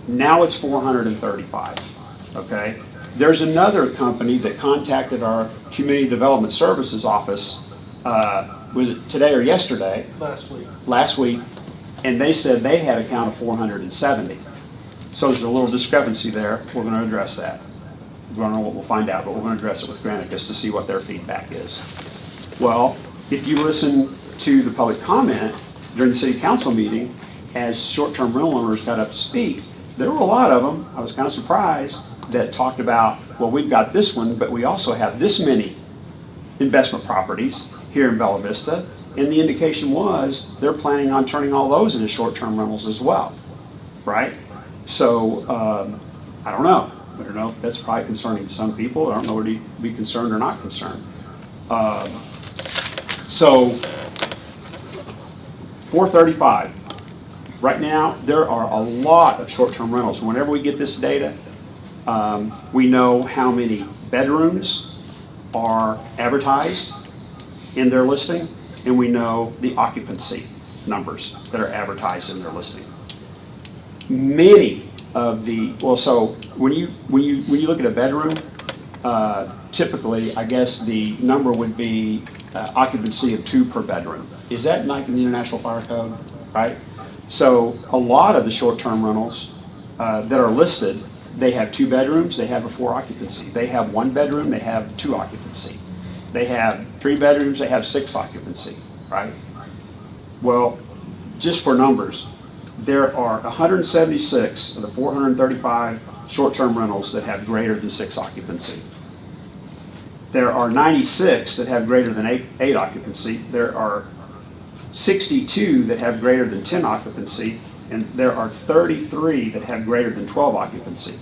Now it's 435, okay? There's another company that contacted our Community Development Services office, was it today or yesterday? Last week, and they said they had a count of 470. So there's a little discrepancy there. We're going to address that. We don't know what we'll find out, but we're going to address it with Granicus to see what their feedback is. Well, if you listen to the public comment during the city council meeting, as short-term rental owners got up to speak, there were a lot of them, I was kind of surprised, that talked about, well, we've got this one, but we also have this many investment properties here in Bella Vista, and the indication was they're planning on turning all those into short-term rentals as well, right? So, I don't know. I don't know, that's probably concerning to some people. I don't know whether to be concerned or not concerned. So, 435. Right now, there are a lot of short-term rentals. Whenever we get this data, we know how many bedrooms are advertised in their listing, and we know the occupancy numbers that are advertised in their listing. many of the, well, so when you look at a bedroom, typically, I guess the number would be occupancy of 2 per bedroom. Is that like in the International Fire Code, right? So a lot of the short-term rentals that are listed, they have 2 bedrooms, they have a 4 occupancy. They have 1 bedroom, they have 2 occupancy. They have 3 bedrooms, they have 6 occupancy, right? Well, just for numbers, there are 176 of the 435 short-term rentals that have greater than 6 occupancy. There are 96 that have greater than 8 occupancy. There are 62 that have greater than 10 occupancy, and there are 33 that have greater than 12 occupancy.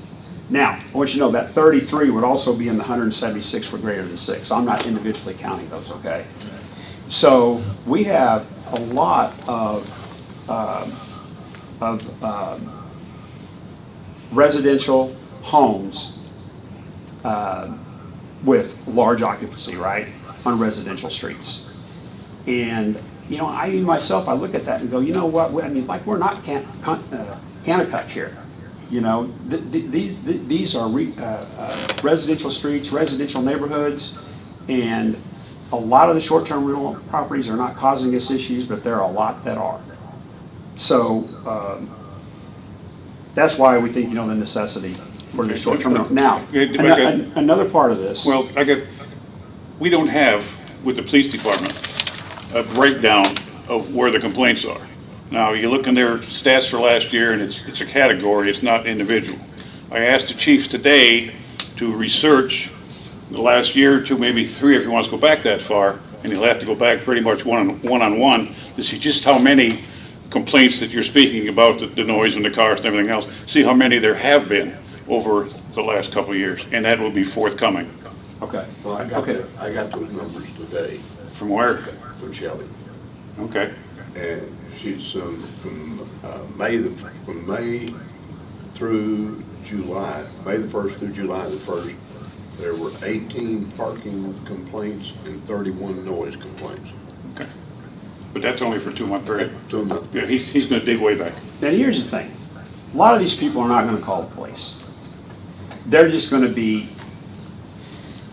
Now, I want you to know that 33 would also be in the 176 for greater than 6. I'm not individually counting those, okay? So we have a lot of residential homes with large occupancy, right, on residential streets. And, you know, I myself, I look at that and go, you know what, I mean, like, we're not Kanakuk here. You know, these are residential streets, residential neighborhoods, and a lot of the short-term rental properties are not causing us issues, but there are a lot that are. So that's why we think, you know, the necessity for the short-term rental. Now, another part of this. Well, we don't have, with the police department, a breakdown of where the complaints are. Now, you look in their stats for last year, and it's a category, it's not individual. I asked the chiefs today to research the last year or 2, maybe 3 if he wants to go back that far, and he'll have to go back pretty much one-on-one to see just how many complaints that you're speaking about, the noise in the cars and everything else, see how many there have been over the last couple of years, and that will be forthcoming. Okay. Well, I got those numbers today From where? from Shelley. Okay. And she's from May through July, May the 1st through July the 1st, there were 18 parking complaints and 31 noise complaints. Okay. But that's only for a 2-month period. 2 months. Yeah, he's going to dig way back. Now, here's the thing. A lot of these people are not going to call the police. They're just going to be,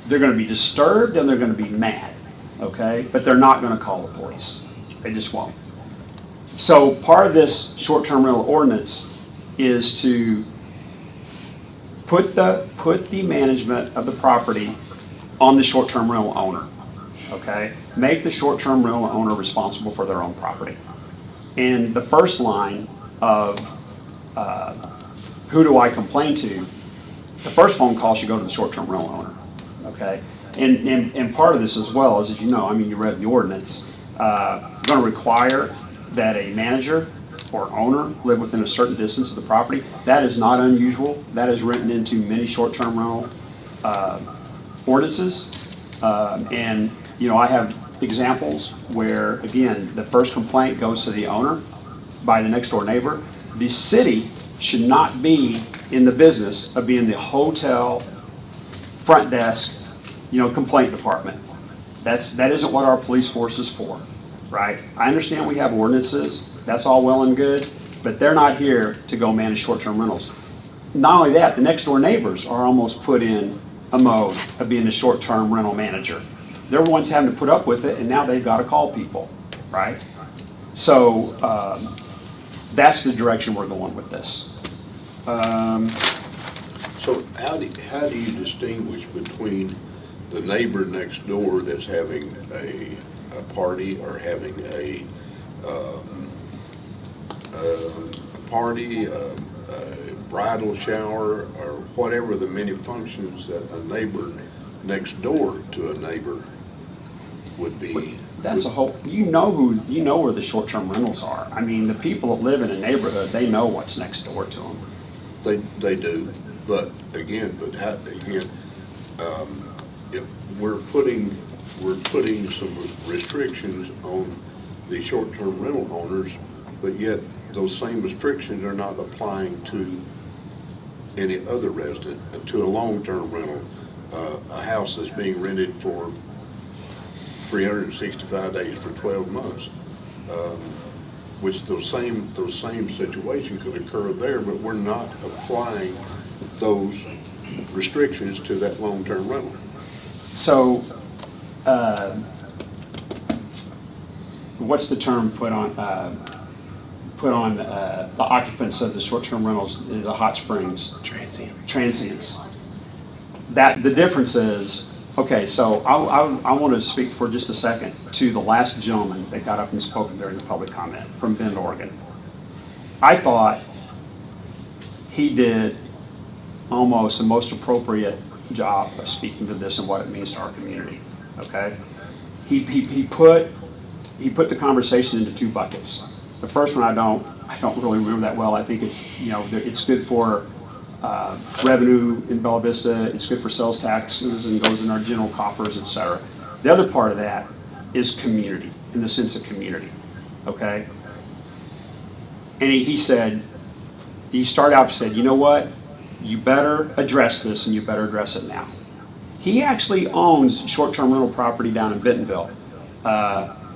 disturbed and they're going to be mad, okay? But they're not going to call the police. They just won't. So part of this short-term rental ordinance is to put the management of the property on the short-term rental owner, okay? Make the short-term rental owner responsible for their own property. And the first line of who do I complain to, the first phone call should go to the short-term rental owner, okay? And part of this as well is, as you know, I mean, you read the ordinance, going to require that a manager or owner live within a certain distance of the property. That is not unusual. That is written into many short-term rental ordinances. And, you know, I have examples where, again, the first complaint goes to the owner by the next door neighbor. The city should not be in the business of being the hotel front desk, you know, complaint department. That isn't what our police force is for, right? I understand we have ordinances, that's all well and good, but they're not here to go manage short-term rentals. Not only that, the next door neighbors are almost put in a mode of being the short-term rental manager. They're the ones having to put up with it, and now they've got to call people, right? So that's the direction we're going with this. So how do you distinguish between the neighbor next door that's having a party or having a party, a bridal shower, or whatever the many functions that a neighbor next door to a neighbor would be? That's a whole, you know where the short-term rentals are. I mean, the people that live in a neighborhood, they know what's next door to them. They do, but again, if we're putting some restrictions on the short-term rental owners, but yet those same restrictions are not applying to any other resident, to a long-term rental, a house that's being rented for 365 days for 12 months. which those same situations could occur there, but we're not applying those restrictions to that long-term rental. So, what's the term put on the occupants of the short-term rentals, the hot springs? Transients. That, the difference is, okay, so I want to speak for just a second to the last gentleman that got up and spoke during the public comment from Bend, Oregon. I thought he did almost the most appropriate job of speaking to this and what it means to our community, okay? He put the conversation into two buckets. The first one I don't really remember that well. I think it's, you know, it's good for revenue in Bella Vista, it's good for sales taxes and goes in our general coffers, et cetera. The other part of that is community, in the sense of community, okay? And he said, he started out and said, you know what, you better address this and you better address it now. He actually owns short-term rental property down in Bentonville.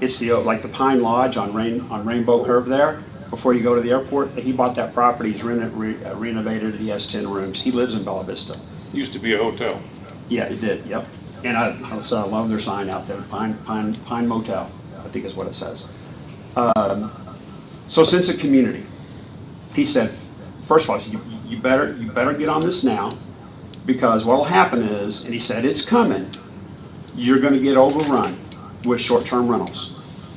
It's like the Pine Lodge on Rainbow Curve there. Before you go to the airport, he bought that property, he's renovated it, he has 10 rooms. He lives in Bella Vista. Used to be a hotel. Yeah, it did, yep. And I love their sign out there, Pine Motel, I think is what it says. So sense of community. He said, first of all, you better get on this now, because what will happen is, and he said it's coming, you're going to get overrun with short-term rentals.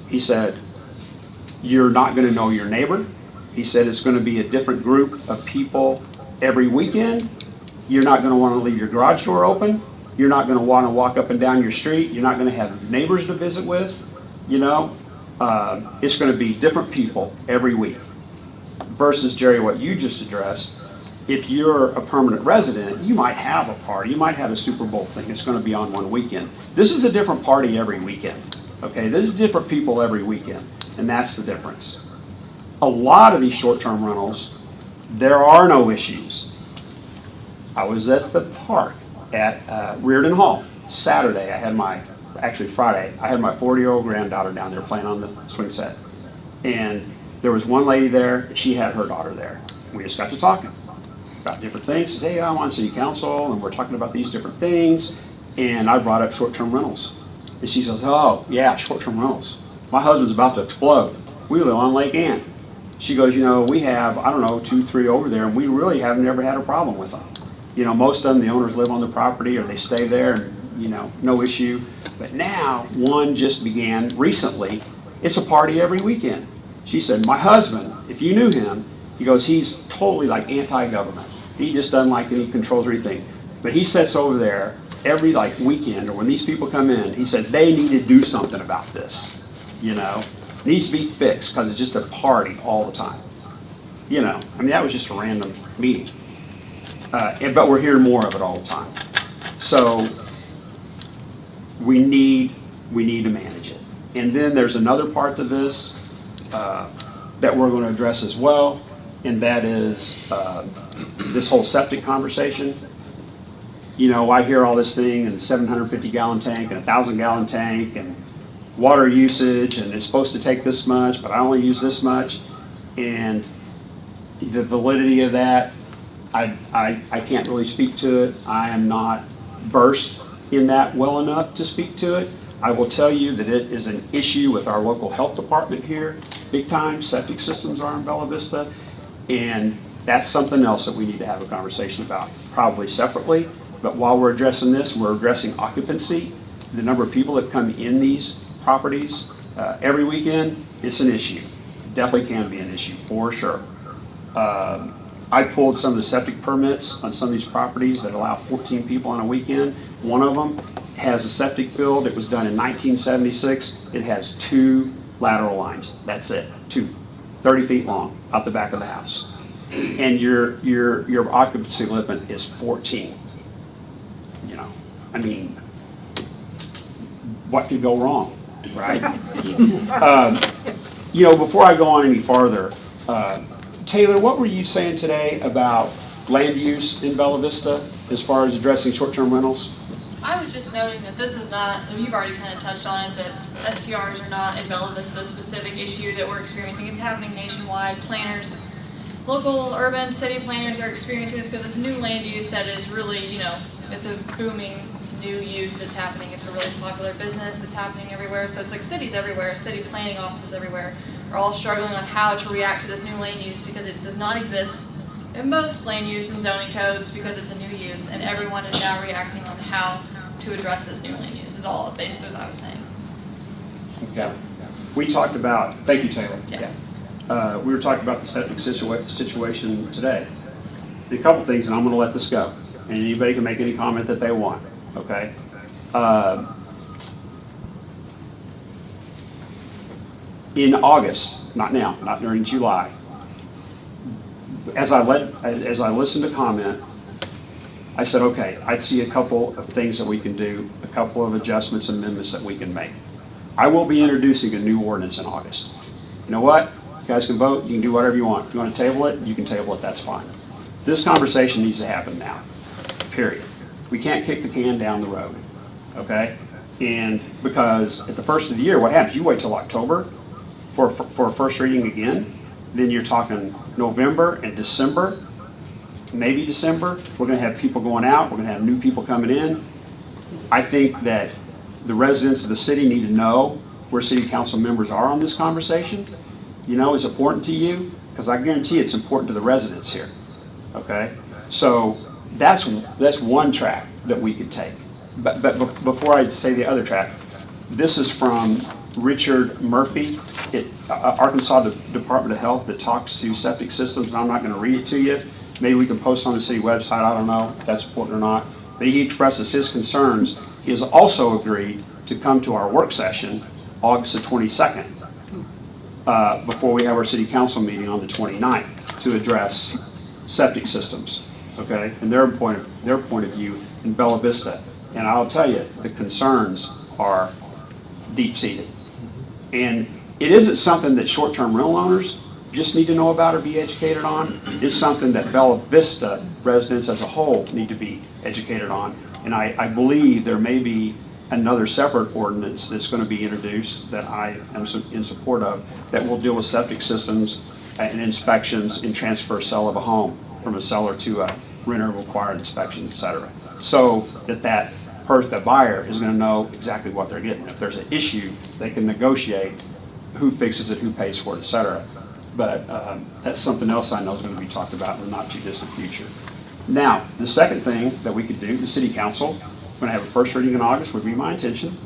He said, you're not going to know your neighbor. He said it's going to be a different group of people every weekend. You're not going to want to leave your garage door open. You're not going to want to walk up and down your street. You're not going to have neighbors to visit with. You know, it's going to be different people every week. Versus, Jerry, what you just addressed, if you're a permanent resident, you might have a party. You might have a Super Bowl thing. It's going to be on one weekend. This is a different party every weekend. Okay, there's different people every weekend. And that's the difference. A lot of these short-term rentals, there are no issues. I was at the park at Reardon Hall Saturday. Friday. I had my 40-year-old granddaughter down there playing on the swing set. And there was one lady there, and she had her daughter there. We just got to talking about different things. She says, hey, I'm on city council, and we're talking about these different things. And I brought up short-term rentals. And she says, oh, yeah, short-term rentals. My husband's about to explode. We live on Lake Ann. She goes, you know, we have, I don't know, 2, 3 over there, and we really haven't ever had a problem with them. You know, most of them, the owners live on the property or they stay there, and, you know, no issue. But now, one just began recently. It's a party every weekend. She said, my husband, if you knew him, he goes, he's totally like anti-government. He just doesn't like any controls or anything. But he sits over there every like weekend, or when these people come in, he said, they need to do something about this. You know, needs to be fixed because it's just a party all the time. You know, I mean, that was just a random meeting. But we're hearing more of it all the time. So we need to manage it. And then there's another part to this that we're going to address as well, and that is this whole septic conversation. You know, I hear all this thing, and 750-gallon tank and 1,000-gallon tank, and water usage, and it's supposed to take this much, but I only use this much. And the validity of that, I can't really speak to it. I am not versed in that well enough to speak to it. I will tell you that it is an issue with our local health department here, big time. Septic systems are in Bella Vista, and that's something else that we need to have a conversation about, probably separately. But while we're addressing this, we're addressing occupancy. The number of people that come in these properties every weekend, it's an issue. It definitely can be an issue, for sure. I pulled some of the septic permits on some of these properties that allow 14 people on a weekend. One of them has a septic build. It was done in 1976. It has 2 lateral lines. That's it, 2, 30 feet long, out the back of the house. And your occupancy limit is 14. You know, I mean, what could go wrong, right? You know, before I go on any farther, Taylor, what were you saying today about land use in Bella Vista as far as addressing short-term rentals? I was just noting that this is not, and you've already kind of touched on it, that STRs are not a Bella Vista specific issue that we're experiencing. It's happening nationwide. Planners, local urban city planners are experiencing this because it's new land use that is really, you know, it's a booming new use that's happening. It's a really popular business that's happening everywhere. So it's like cities everywhere, city planning offices everywhere are all struggling on how to react to this new land use because it does not exist in most land use and zoning codes because it's a new use, and everyone is now reacting on how to address this new land use is all basically what I was saying. Okay. We talked about, thank you, Taylor. Yeah. We were talking about the septic situation today. A couple things, and I'm going to let this go. And anybody can make any comment that they want, okay? In August, not now, not during July, as I listened to comment, I said, okay, I see a couple of things that we can do, a couple of adjustments, amendments that we can make. I will be introducing a new ordinance in August. You know what? You guys can vote, you can do whatever you want. If you want to table it, you can table it, that's fine. This conversation needs to happen now, period. We can't kick the can down the road, okay? And because at the first of the year, what happens? You wait till October for a first reading again, then you're talking November and December, maybe December. We're going to have people going out. We're going to have new people coming in. I think that the residents of the city need to know where city council members are on this conversation. You know, it's important to you because I guarantee it's important to the residents here. Okay, so that's one track that we could take. But before I say the other track, this is from Richard Murphy at Arkansas Department of Health that talks to septic systems, and I'm not going to read it to you. Maybe we can post on the city website. I don't know if that's important or not. But he expresses his concerns. He has also agreed to come to our work session August the 22nd before we have our city council meeting on the 29th to address septic systems, okay, and their point of view in Bella Vista. And I'll tell you, the concerns are deep-seated. And it isn't something that short-term rental owners just need to know about or be educated on. It's something that Bella Vista residents as a whole need to be educated on. And I believe there may be another separate ordinance that's going to be introduced that I am in support of that will deal with septic systems and inspections and transfer sale of a home from a seller to a renter required inspection, et cetera. So that buyer is going to know exactly what they're getting. If there's an issue, they can negotiate who fixes it, who pays for it, et cetera. But that's something else I know is going to be talked about in the not too distant future. Now, the second thing that we could do, the city council, going to have a first reading in August would be my intention.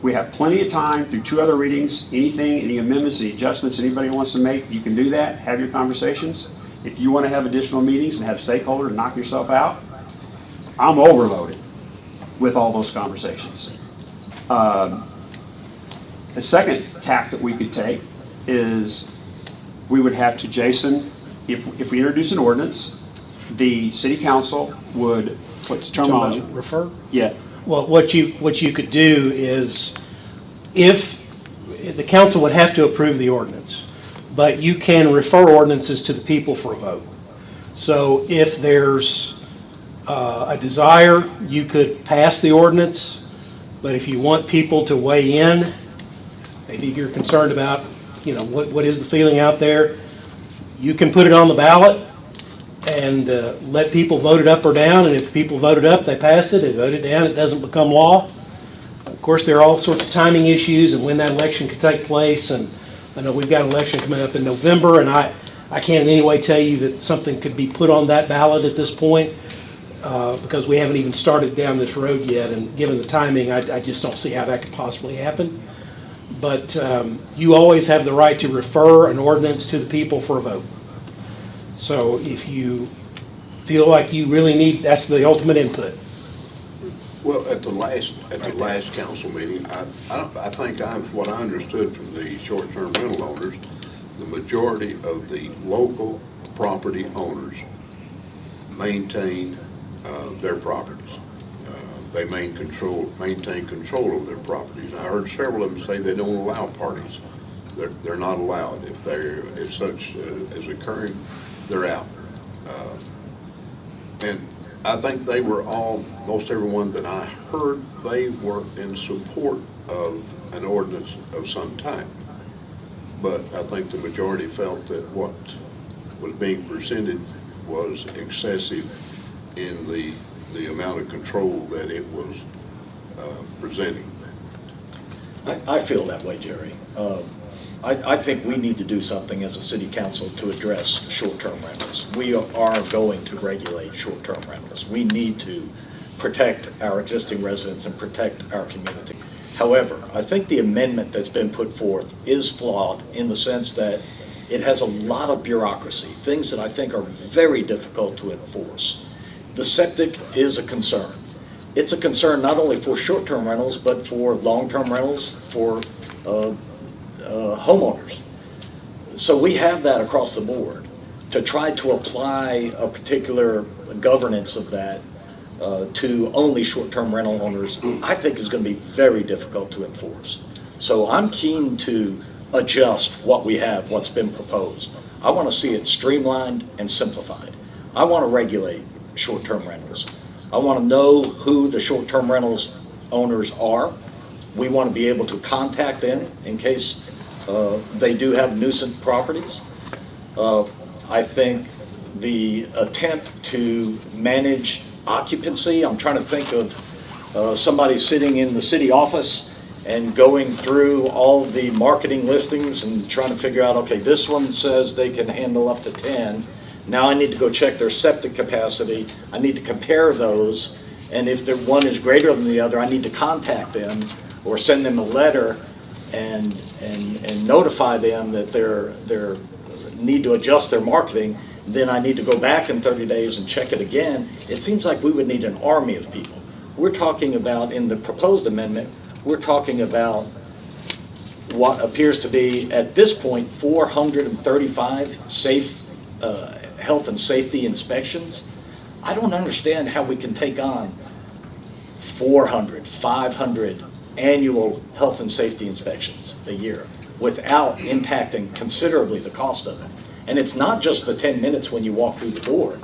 We have plenty of time through 2 other readings. Anything, any amendments, any adjustments anybody wants to make, you can do that, have your conversations. If you want to have additional meetings and have stakeholders and knock yourself out, I'm overloaded with all those conversations. The second tack that we could take is we would have to, Jason, if we introduce an ordinance, the city council would, what's the terminology? Refer? Yeah. Well, what you could do is, if the council would have to approve the ordinance, but you can refer ordinances to the people for a vote. So if there's a desire, you could pass the ordinance, but if you want people to weigh in, maybe you're concerned about, you know, what is the feeling out there, you can put it on the ballot and let people vote it up or down, and if people vote it up, they pass it. If they vote it down, it doesn't become law. Of course, there are all sorts of timing issues and when that election could take place, and I know we've got an election coming up in November, and I can't in any way tell you that something could be put on that ballot at this point because we haven't even started down this road yet, and given the timing, I just don't see how that could possibly happen. But you always have the right to refer an ordinance to the people for a vote. So if you feel like you really need, that's the ultimate input. Well, at the last council meeting, I think what I understood from the short-term rental owners, the majority of the local property owners maintain their properties. They maintain control of their properties. I heard several of them say they don't allow parties. They're not allowed. If such is occurring, they're out. And I think they were all, most everyone that I heard, they were in support of an ordinance of some type. But I think the majority felt that what was being presented was excessive in the amount of control that it was presenting. I feel that way, Jerry. I think we need to do something as a city council to address short-term rentals. We are going to regulate short-term rentals. We need to protect our existing residents and protect our community. However, I think the amendment that's been put forth is flawed in the sense that it has a lot of bureaucracy, things that I think are very difficult to enforce. The septic is a concern. It's a concern not only for short-term rentals, but for long-term rentals, for homeowners. So we have that across the board. To try to apply a particular governance of that to only short-term rental owners, I think is going to be very difficult to enforce. So I'm keen to adjust what we have, what's been proposed. I want to see it streamlined and simplified. I want to regulate short-term rentals. I want to know who the short-term rentals owners are. We want to be able to contact them in case they do have nuisance properties. I think the attempt to manage occupancy, I'm trying to think of somebody sitting in the city office and going through all the marketing listings and trying to figure out, okay, this one says they can handle up to 10. Now I need to go check their septic capacity. I need to compare those, and if the one is greater than the other, I need to contact them or send them a letter and notify them that they need to adjust their marketing. Then I need to go back in 30 days and check it again. It seems like we would need an army of people. We're talking about, in the proposed amendment, we're talking about what appears to be, at this point, 435 safe health and safety inspections. I don't understand how we can take on 400, 500 annual health and safety inspections a year without impacting considerably the cost of it. And it's not just the 10 minutes when you walk through the door.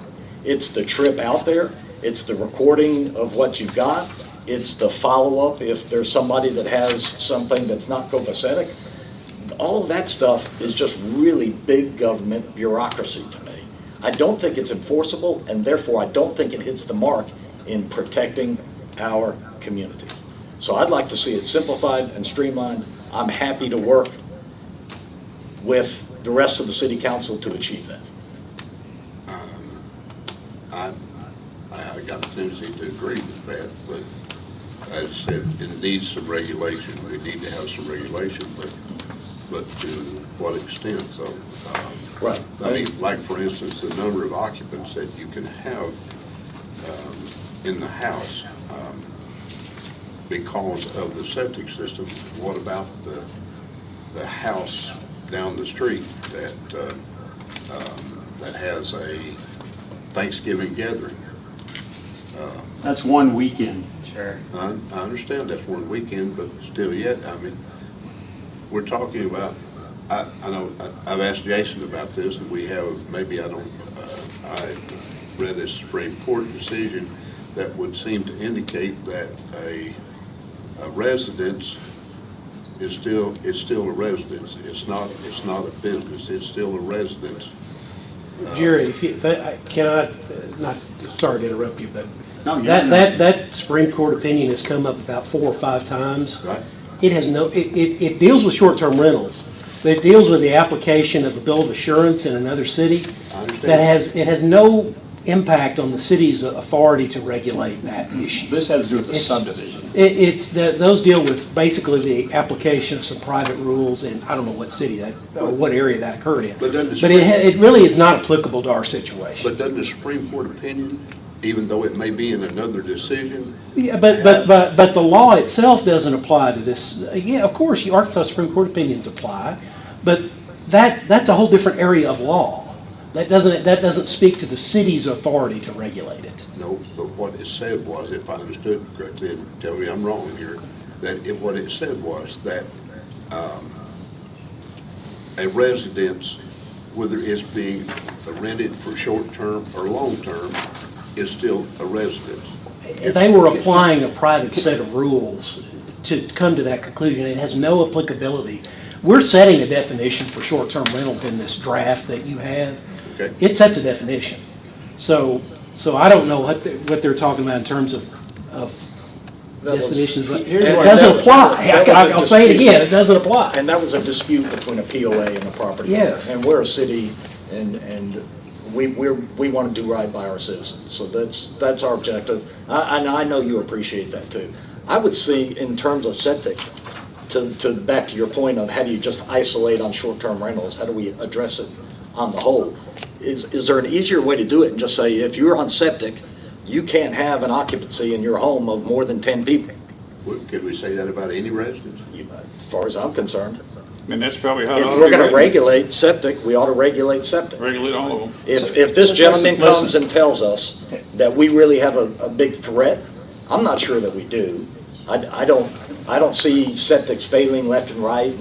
It's the trip out there. It's the recording of what you've got. It's the follow-up if there's somebody that has something that's not copacetic. All of that stuff is just really big government bureaucracy to me. I don't think it's enforceable, and therefore I don't think it hits the mark in protecting our communities. So I'd like to see it simplified and streamlined. I'm happy to work with the rest of the city council to achieve that. I got a tendency to agree with that, but as I said, it needs some regulation. We need to have some regulation, but to what extent? So, Right. I mean, like for instance, the number of occupants that you can have in the house because of the septic system. What about the house down the street that has a Thanksgiving gathering? That's one weekend. Sure. I understand that's one weekend, but still yet, I mean, we're talking about, I know, I've asked Jason about this, and we have, maybe I read a Supreme Court decision that would seem to indicate that a residence is still a residence. It's not a business. It's still a residence. Jerry, if you, can I, not, sorry to interrupt you, but No, that Supreme Court opinion has come up about 4 or 5 times. Right. It has no, it deals with short-term rentals. It deals with the application of a bill of assurance in another city. I understand. It has no impact on the city's authority to regulate that issue. This has to do with the subdivision. Those deal with basically the application of some private rules in, I don't know what city that, or what area that occurred in. But doesn't the But it really is not applicable to our situation. But doesn't the Supreme Court opinion, even though it may be in another decision? Yeah, but the law itself doesn't apply to this. Yeah, of course, Arkansas Supreme Court opinions apply, but that's a whole different area of law. That doesn't speak to the city's authority to regulate it. No, but what it said was, if I understood correctly, and tell me I'm wrong here, what it said was that a residence, whether it's being rented for short-term or long-term, is still a residence. They were applying a private set of rules to come to that conclusion. It has no applicability. We're setting a definition for short-term rentals in this draft that you have. Okay. It sets a definition. So I don't know what they're talking about in terms of That was- definitions. here's It where doesn't that- apply. that was a I'll say it dispute. again, it doesn't apply. And that was a dispute between a POA and a property owner. Yes. And we're a city, and we want to do right by our citizens. So that's our objective. And I know you appreciate that too. I would see, in terms of septic, to back to your point of how do you just isolate on short-term rentals, how do we address it on the whole? Is there an easier way to do it and just say, if you're on septic, you can't have an occupancy in your home of more than 10 people, Could we say that about any residence? as far as I'm concerned? And that's probably how it If ought to we're be going to written. regulate septic, we ought to regulate septic. Regulate all of them. If this gentleman Listen. comes and tells us that we really have a big threat, I'm not sure that we do. I don't see septics failing left and right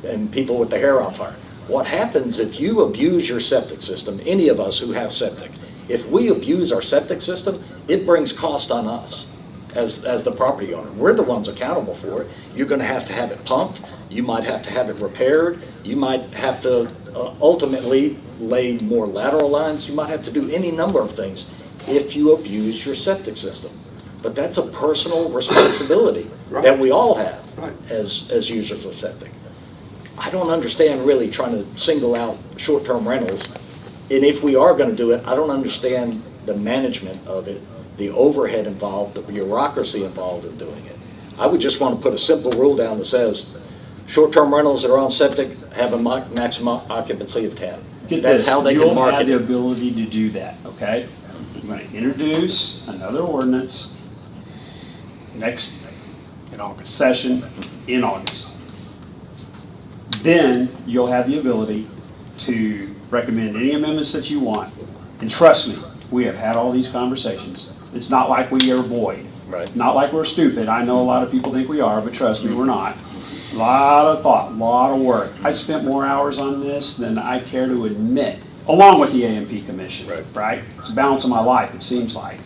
and people with their hair on fire. What happens if you abuse your septic system, any of us who have septic, if we abuse our septic system, it brings cost on us as the property owner. We're the ones accountable for it. You're going to have it pumped. You might have to have it repaired. You might have to ultimately lay more lateral lines. You might have to do any number of things if you abuse your septic system. But that's a personal responsibility that we all have as users of septic. I don't understand really trying to single out short-term rentals. And if we are going to do it, I don't understand the management of it, the overhead involved, the bureaucracy involved in doing it. I would just want to put a simple rule down that says, short-term rentals that are on septic have a maximum occupancy of 10. Get That's this, how they can you'll market have the it. ability to do that, okay? I'm going to introduce another ordinance next session in August. Then you'll have the ability to recommend any amendments that you want. And trust me, we have had all these conversations. It's not like we are void. Right. Not like we're stupid. I know a lot of people think we are, but trust me, we're not. A lot of thought, a lot of work. I spent more hours on this than I care to admit, along with the AMP Commission, right? It's a balance of my life, it seems like.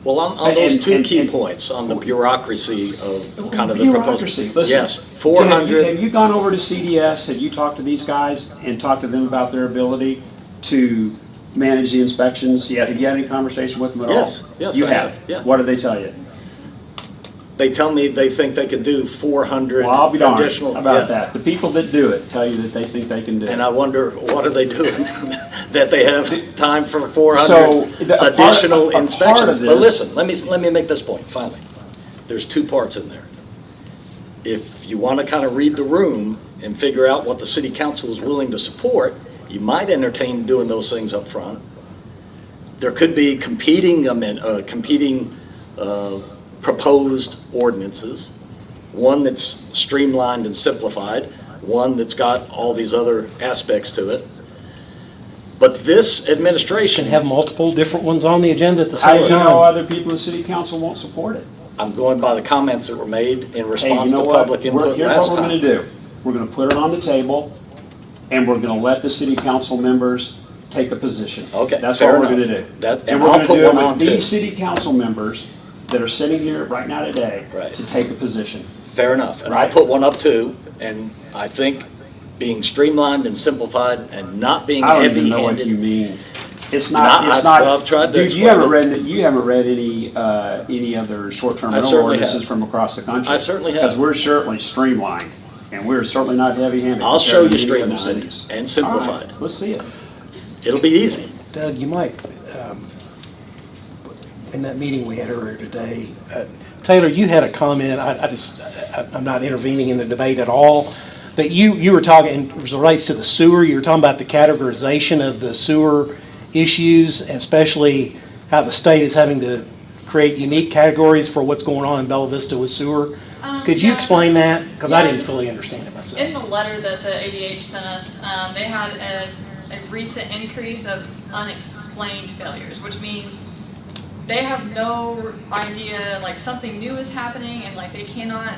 Well, on those and- two and- key and- points, on the bureaucracy of kind of the Bureaucracy, proposal. listen. Yes, 400. Have you gone over to CDS, have you talked to these guys and talked to them about their ability to manage the inspections? Yeah, have you had any conversation with them at all? Yes, You I have? have, yeah. What did they tell you? They tell me they think they could do 400 Well, I'll be darned additional. about yeah. that. The people that do it tell you that they think they can do it. And I wonder, what are they doing? That they have time for 400 So, a part additional of inspections? this- But listen, let me make this point, finally. There's two parts in there. If you want to kind of read the room and figure out what the city council is willing to support, you might entertain doing those things up front. There could be competing proposed ordinances, one that's streamlined and simplified, one that's got all these other aspects to it. But this administration, Can have multiple different ones on the agenda at the How do same you know time. other people in the city council won't support it? I'm going by the comments that were made in Hey, you response know to what? public input Here's last what we're gonna time. do. We're gonna put it on the table, and we're gonna let the city council members take a position. Okay, That's fair what we're enough. gonna do. That- And and we're I'll gonna put do it one on with too. these city council members that are sitting here right now today Right. to take a position. Fair enough, and I Right. put one up too, and I think being streamlined and simplified and not being I don't even know what you heavy-handed. mean. It's Not- not, it's I've- not. I've tried to Dude, explain you haven't it. read, you haven't read any other short-term I rental certainly ordinances have. from across the country. I certainly have. Because we're certainly streamlined, and we're certainly not heavy-handed. I'll show you compared to any other streamlined cities. and All simplified. right, let's see it. It'll be easy. Doug, you might, in that meeting we had earlier today, Taylor, you had a comment, I'm not intervening in the debate at all, but you were talking, as it relates to the sewer, you were talking about the categorization of the sewer issues, and especially how the state is having to create unique categories for what's going on in Bella Vista with sewer. Could you Yeah. explain that? Because I Yeah, didn't fully understand it myself. In the letter that the ADH sent us, they had a recent increase of unexplained failures, which means they have no idea, like something new is happening, and like they cannot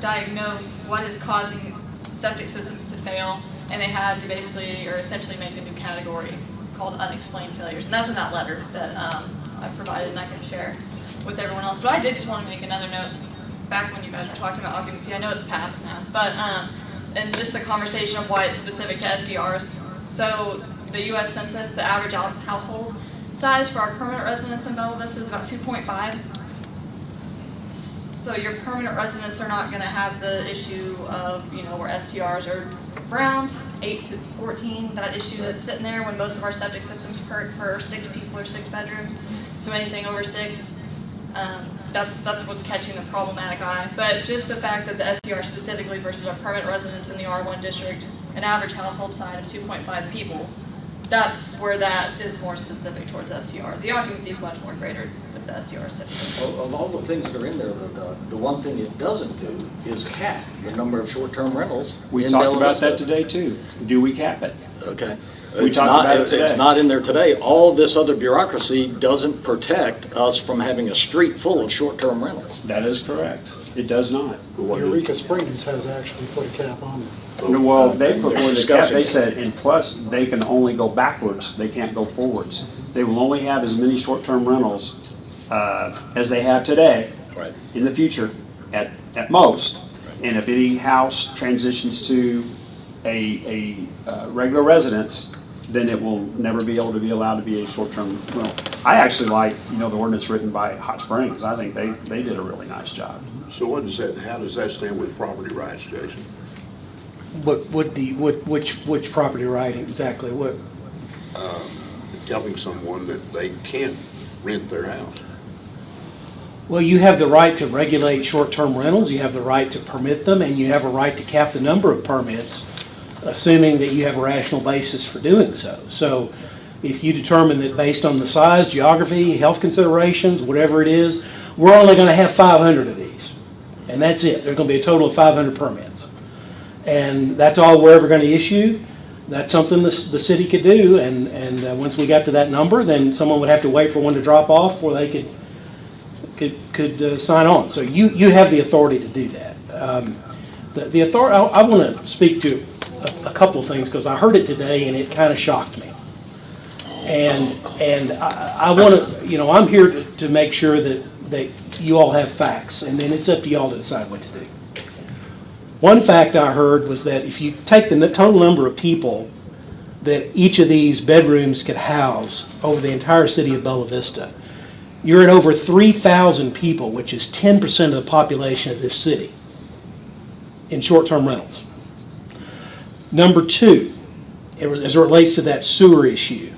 diagnose what is causing septic systems to fail, and they had to basically or essentially make a new category called unexplained failures. And that's in that letter that I provided and I can share with everyone else. But I did just want to make another note back when you guys were talking about occupancy. I know it's past now, but and just the conversation of why it's specific to SDRs. So the U.S. Census, the average household size for our permanent residents in Bella Vista is about 2.5. So your permanent residents are not going to have the issue of, you know, where STRs are around 8 to 14, that issue that's sitting there when most of our septic systems perk for 6 people or 6 bedrooms. So anything over 6, that's what's catching the problematic eye. But just the fact that the STR specifically versus our permanent residents in the R1 district, an average household size of 2.5 people, that's where that is more specific towards STRs. The occupancy is much more greater with the STRs typically. Of all the things that are in there, though, Doug, the one thing it doesn't do is cap the number of short-term rentals. We in talked Bella about Vista. that today too. Do we cap it? Okay. We It's talked not, about it it's today. not in there today. All this other bureaucracy doesn't protect us from having a street full of short-term rentals. That is correct. It does not. Eureka Springs has actually put a cap on it. Well, they put They're more than cap, discussing they it. said, and plus, they can only go backwards, they can't go forwards. They will only have as many short-term rentals as they have today Right. in the future, at most. And if any house transitions to a regular residence, then it will never be able to be allowed to be a short-term rental. I actually like, you know, the ordinance written by Hot Springs. I think they did a really nice job. So what does that, how does that stand with property rights, Jason? Which property right exactly? What? Telling someone that they can't rent their house. Well, you have the right to regulate short-term rentals, you have the right to permit them, and you have a right to cap the number of permits, assuming that you have a rational basis for doing so. So if you determine that based on the size, geography, health considerations, whatever it is, we're only going to have 500 of these. And that's it. There's going to be a total of 500 permits. And that's all we're ever going to issue. That's something the city could do. And once we got to that number, then someone would have to wait for one to drop off before they could sign on. So you have the authority to do that. The authority, I want to speak to a couple of things because I heard it today and it kind of shocked me. And I want to, you know, I'm here to make sure that you all have facts, and then it's up to y'all to decide what to do. One fact I heard was that if you take the total number of people that each of these bedrooms could house over the entire city of Bella Vista, you're at over 3,000 people, which is 10% of the population of this city, in short-term rentals. Number two, as it relates to that sewer issue,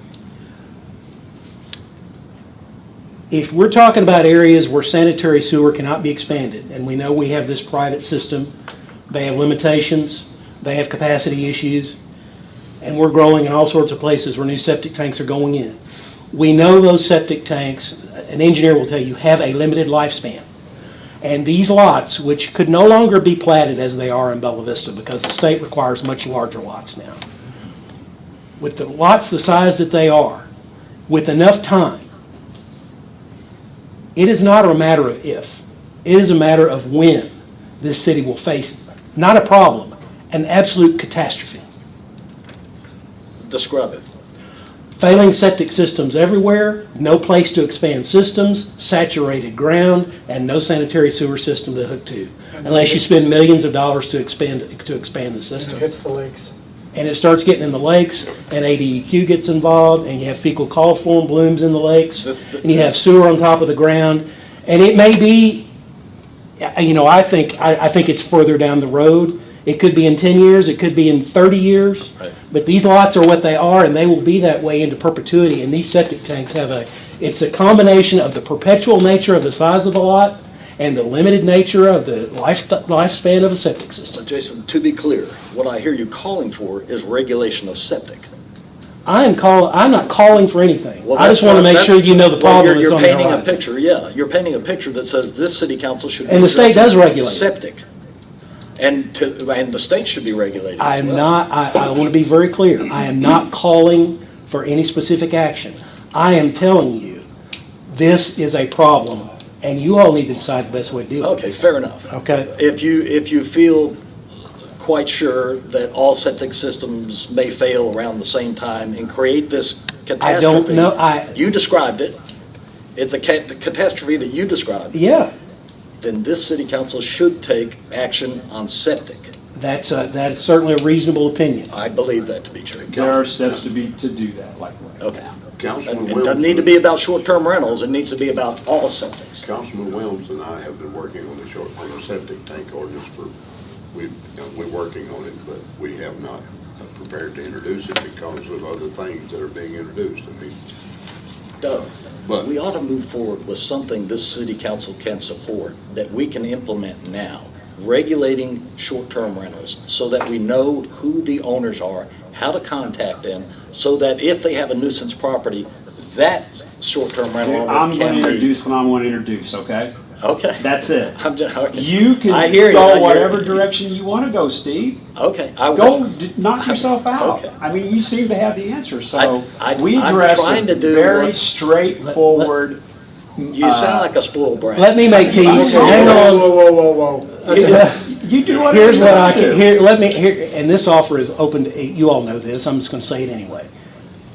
if we're talking about areas where sanitary sewer cannot be expanded, and we know we have this private system, they have limitations, they have capacity issues, and we're growing in all sorts of places where new septic tanks are going in. We know those septic tanks, an engineer will tell you, have a limited lifespan. And these lots, which could no longer be platted as they are in Bella Vista because the state requires much larger lots now. With the lots the size that they are, with enough time, it is not a matter of if, it is a matter of when this city will face, not a problem, an absolute catastrophe. Describe it. Failing septic systems everywhere, no place to expand systems, saturated ground, and no sanitary sewer system to hook to, unless you spend millions of dollars to expand the And it system. hits the lakes. And it starts getting in the lakes, and ADEQ gets involved, and you have fecal coliform blooms in the lakes, and you have sewer on top of the ground. And it may be, you know, I think it's further down the road. It could be in 10 years, it could be in 30 years. Right. But these lots are what they are, and they will be that way into perpetuity. And these septic tanks it's a combination of the perpetual nature of the size of the lot and the limited nature of the lifespan of a septic system. Jason, to be clear, what I hear you calling for is regulation of septic. I'm not calling for anything. Well, I just want to make sure you know the problem that's You're on the painting a horizon. picture, yeah. You're painting a picture that says this city council should be And the state does addressing regulate it. septic. And the state should be regulated as I'm well. not, I want to be very clear. I am not calling for any specific action. I am telling you, this is a problem, and you all need to decide the best way to deal with it. Okay, fair enough. Okay? If you feel quite sure that all septic systems may fail around the same time and create this catastrophe. I don't know, You described it. It's a catastrophe that you described. yeah, Then this city council should take action on septic. that's certainly a reasonable opinion. I believe that to be true. There are steps to do that, likewise. Okay. Councilman It doesn't need to be about short-term rentals, it needs to be about all septics. Councilman Williams and I have been working on the septic tank ordinance we're working on it, but we have not prepared to introduce it because of other things that are being introduced. I mean, Doug, But- we ought to move forward with something this city council can support, that we can implement now, regulating short-term rentals, so that we know who the owners are, how to contact them, so that if they have a nuisance property, that short-term rental owner I'm going can to be. introduce what I'm going to introduce, okay? Okay. That's it. I'm just, okay. You I can hear you, I go hear whatever you. direction you want to go, Steve. Okay, I will. Go, knock yourself out. Okay. I mean, you seem to have the answer, so I'm we address trying to a do very what's- straightforward. You sound like a spoiled brat. Let me make these, Okay. hang Whoa, on. whoa, whoa, whoa. That's enough. You do whatever Here's you what I want to can, do. here, let me, here, and this offer is open to, you all know this, I'm just gonna say it anyway.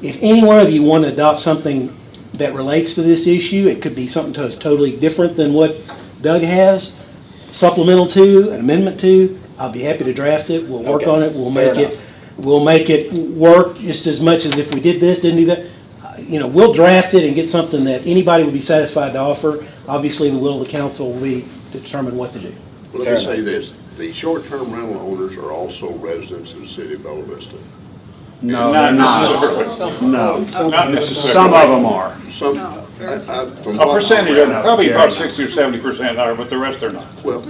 If any one of you want to adopt something that relates to this issue, it could be something to us totally different than what Doug has, supplemental to, an amendment to, I'll be happy to draft it, we'll work Okay. on it, we'll Fair make it work just as much as if we did this, didn't do that. You know, we'll draft it and get something that anybody would be satisfied to offer. Obviously, the will of the council will be to determine what to do. Well, Fair let me say this, the short-term rental owners are also residents of the city of Bella Vista. No, Not they're not. necessarily. No, Not necessarily. some of them are. Some, from A what- percentage of them, probably about 60 or 70% are, but the rest are not. Well,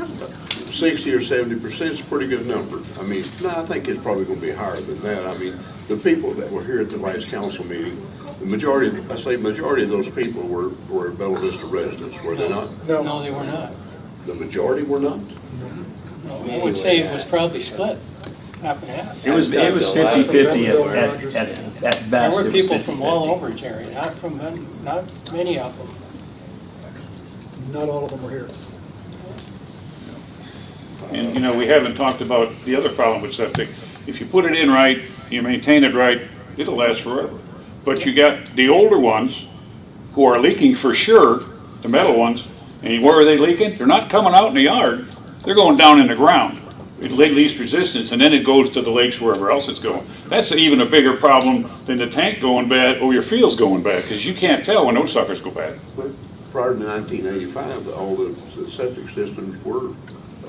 60 or 70% is a pretty good number. I mean, no, I think it's probably going to be higher than that. I mean, the people that were here at the last council meeting, the majority of those people were Bella Vista residents, were they not? No, they were not. The majority were not? No, I would say it was probably split, half and half. It was 50-50 at There best. were It was people from all 50-50. over Jerry, not many of them. Not all of them were here. And, you know, we haven't talked about the other problem with septic. If you put it in right, you maintain it right, it'll last forever. But you got the older ones who are leaking for sure, the metal ones, and where are they leaking? They're not coming out in the yard, they're going down in the ground. It least resistance, and then it goes to the lakes wherever else it's going. That's even a bigger problem than the tank going bad or your field's going bad, because you can't tell when those suckers go bad. But prior to 1985, all the septic systems were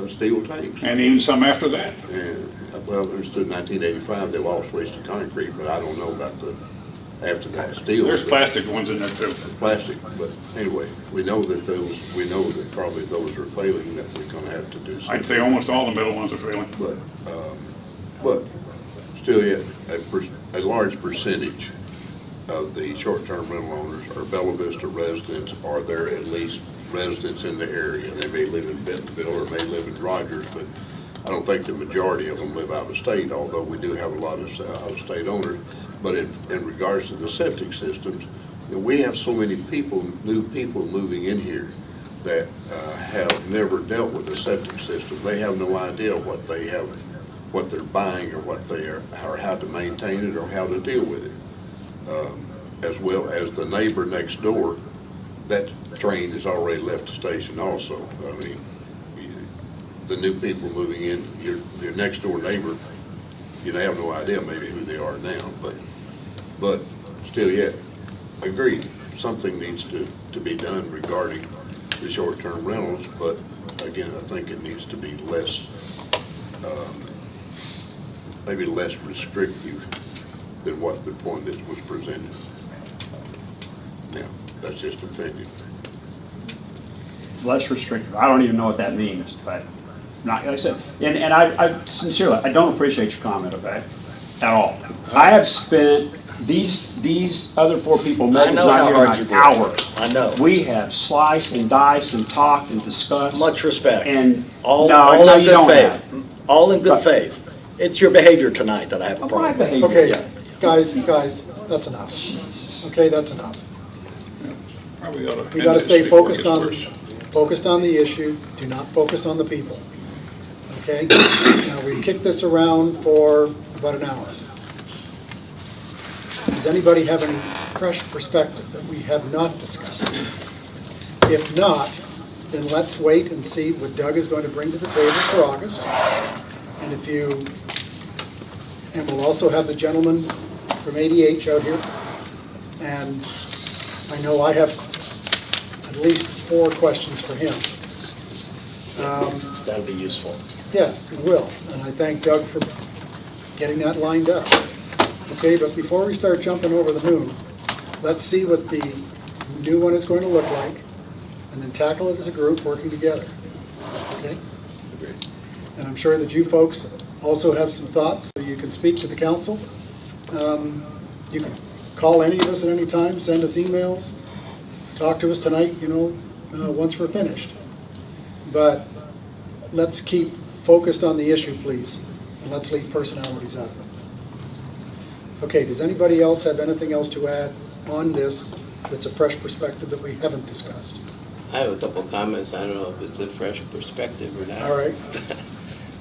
steel tanks. And even some after that. And, well, it was through 1985, they all switched to concrete, but I don't know about after that steel. There's but- plastic ones in there too. Plastic, but anyway, we know that probably those are failing, that we're gonna have to do something. I'd say almost all the metal ones are failing. But still yet, a large percentage of the short-term rental owners are Bella Vista residents, or they're at least residents in the area. They may live in Bentonville or may live in Rogers, but I don't think the majority of them live out of state, although we do have a lot of out-of-state owners. But in regards to the septic systems, we have so many people, new people moving in here that have never dealt with a septic system. They have no idea what they have, what they're buying, or what they are, or how to maintain it, or how to deal with it. As well as the neighbor next door, that train has already left the station also. I mean, the new people moving in, your next door neighbor, you have no idea maybe who they are now, but still yet, agreed, something needs to be done regarding the short-term rentals, but again, I think it needs to be less, maybe less restrictive than what the point that was presented. Now, that's just opinion. Less restrictive. I don't even know what that means, but not, like I said, and I sincerely, I don't appreciate your comment, okay, at all. I have spent these other four people, Megan's know not how here hard tonight, you've worked. hours. I know. We have sliced and diced and talked and discussed. Much respect. And, All no, in you good don't faith. have. All in good But- faith. It's your behavior tonight that I have a My problem with. behavior. Okay, Yeah. guys, that's enough. Okay, that's enough. Probably ought to We end gotta this stay before it focused gets on, worse. the issue, do not focus on the people. Okay? Now, we kicked this around for about an hour. Does anybody have any fresh perspective that we have not discussed? If not, then let's wait and see what Doug is going to bring to the table for August. And and we'll also have the gentleman from ADH out here. And I know I have at least 4 questions for him. That'll be useful. Yes, it will, and I thank Doug for getting that lined up. Okay, but before we start jumping over the moon, let's see what the new one is going to look like, and then tackle it as a group, working together. Okay? And I'm sure that you folks also have some thoughts, so you can speak to the council. You can call any of us at any time, send us emails, talk to us tonight, once we're finished. But let's keep focused on the issue, please, and let's leave personalities out of it. Okay, does anybody else have anything else to add on this that's a fresh perspective that we haven't discussed? I have a couple comments. I don't know if it's a fresh perspective or not. All right.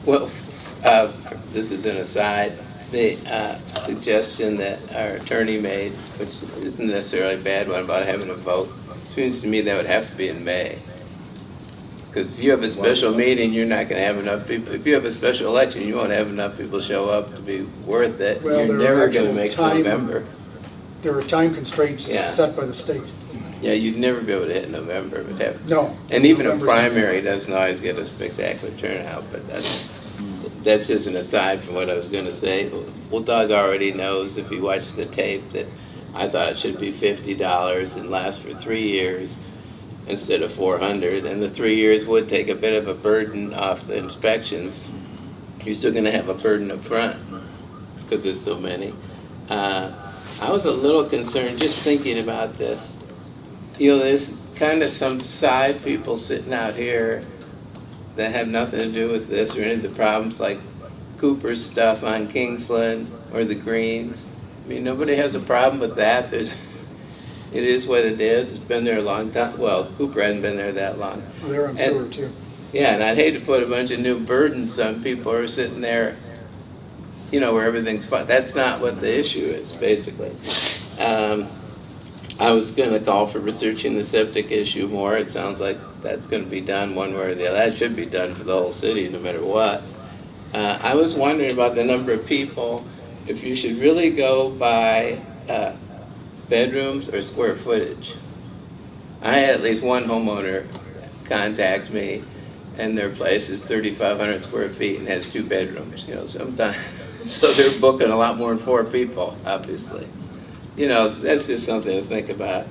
Well, this is an aside. The suggestion that our attorney made, which isn't necessarily a bad one, about having a vote, seems to me that would have to be in May. Because if you have a special meeting, you're not going to have enough people. If you have a special election, you won't have enough people show up to be worth it. Well, You're there are never going to actual make time- November. There are time constraints Yeah. set by the state. Yeah, you'd never be able to hit November. It would have, No. and even a November's- primary doesn't always get a spectacular turnout, but that's just an aside from what I was going to say. Well, Doug already knows, if he watched the tape, that I thought it should be $50 and last for 3 years instead of 400, and the 3 years would take a bit of a burden off the inspections. You're still going to have a burden up front because there's so many. I was a little concerned just thinking about this. There's kind of some side people sitting out here that have nothing to do with this or any of the problems, like Cooper's stuff on Kingsland or the Greens. I mean, nobody has a problem with that. It is what it is. It's been there a long time. Well, Cooper hasn't been there that long. Well, they're on sewer too. Yeah, and I'd hate to put a bunch of new burdens on people who are sitting there, where everything's fine. That's not what the issue is, basically. I was going to call for researching the septic issue more. It sounds like that's going to be done one way or the other. That should be done for the whole city, no matter what. I was wondering about the number of people, if you should really go by bedrooms or square footage. I had at least one homeowner contact me, and their place is 3,500 square feet and has 2 bedrooms. Sometimes, so they're booking a lot more than 4 people, obviously. That's just something to think about.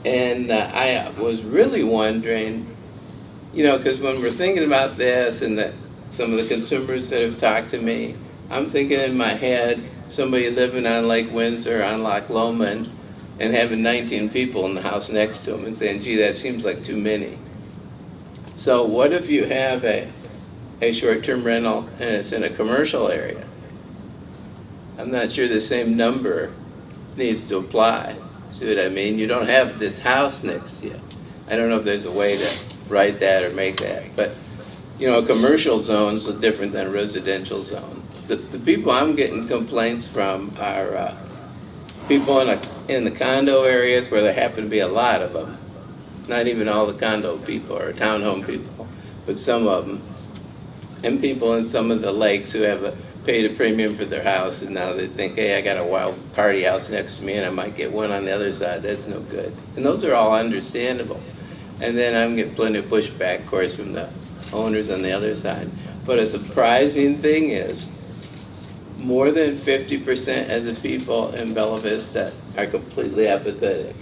And I was really wondering, because when we're thinking about this and some of the consumers that have talked to me, I'm thinking in my head, somebody living on Lake Windsor, on Loch Lomond, and having 19 people in the house next to them and saying, gee, that seems like too many. So what if you have a short-term rental and it's in a commercial area? I'm not sure the same number needs to apply. See what I mean? You don't have this house next to you. I don't know if there's a way to write that or make that, but a commercial zone is different than a residential zone. The people I'm getting complaints from are people in the condo areas where there happen to be a lot of them. Not even all the condo people or townhome people, but some of them. And people in some of the lakes who have paid a premium for their house, and now they think, hey, I got a wild party house next to me and I might get one on the other side. That's no good. And those are all understandable. And then I'm getting plenty of pushback, of course, from the owners on the other side. But a surprising thing is, more than 50% of the people in Bella Vista are completely apathetic.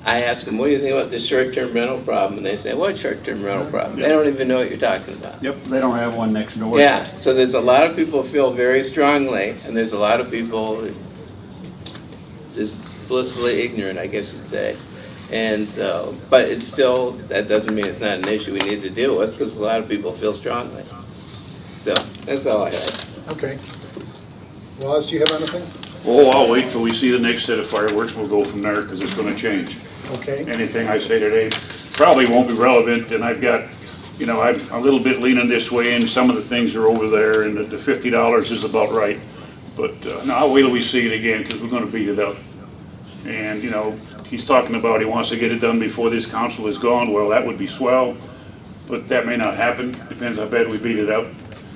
I ask them, what do you think about the short-term rental problem? And they say, what short-term rental problem? They don't even know what you're talking about. Yep, they don't have one next door. Yeah, so there's a lot of people feel very strongly, and there's a lot of people just blissfully ignorant, I guess you'd say. And so, but it's still, that doesn't mean it's not an issue we need to deal with, because a lot of people feel strongly. So, that's all I had. Okay. Roz, do you have anything? Oh, I'll wait till we see the next set of fireworks, we'll go from there, because it's gonna change. Okay. Anything I say today probably won't be relevant, and I've got, I'm a little bit leaning this way, and some of the things are over there, and the $50 is about right. But, no, I'll wait till we see it again, because we're gonna beat it up. And, you know, he's talking about he wants to get it done before this council is gone. Well, that would be swell, but that may not happen. Depends how bad we beat it up.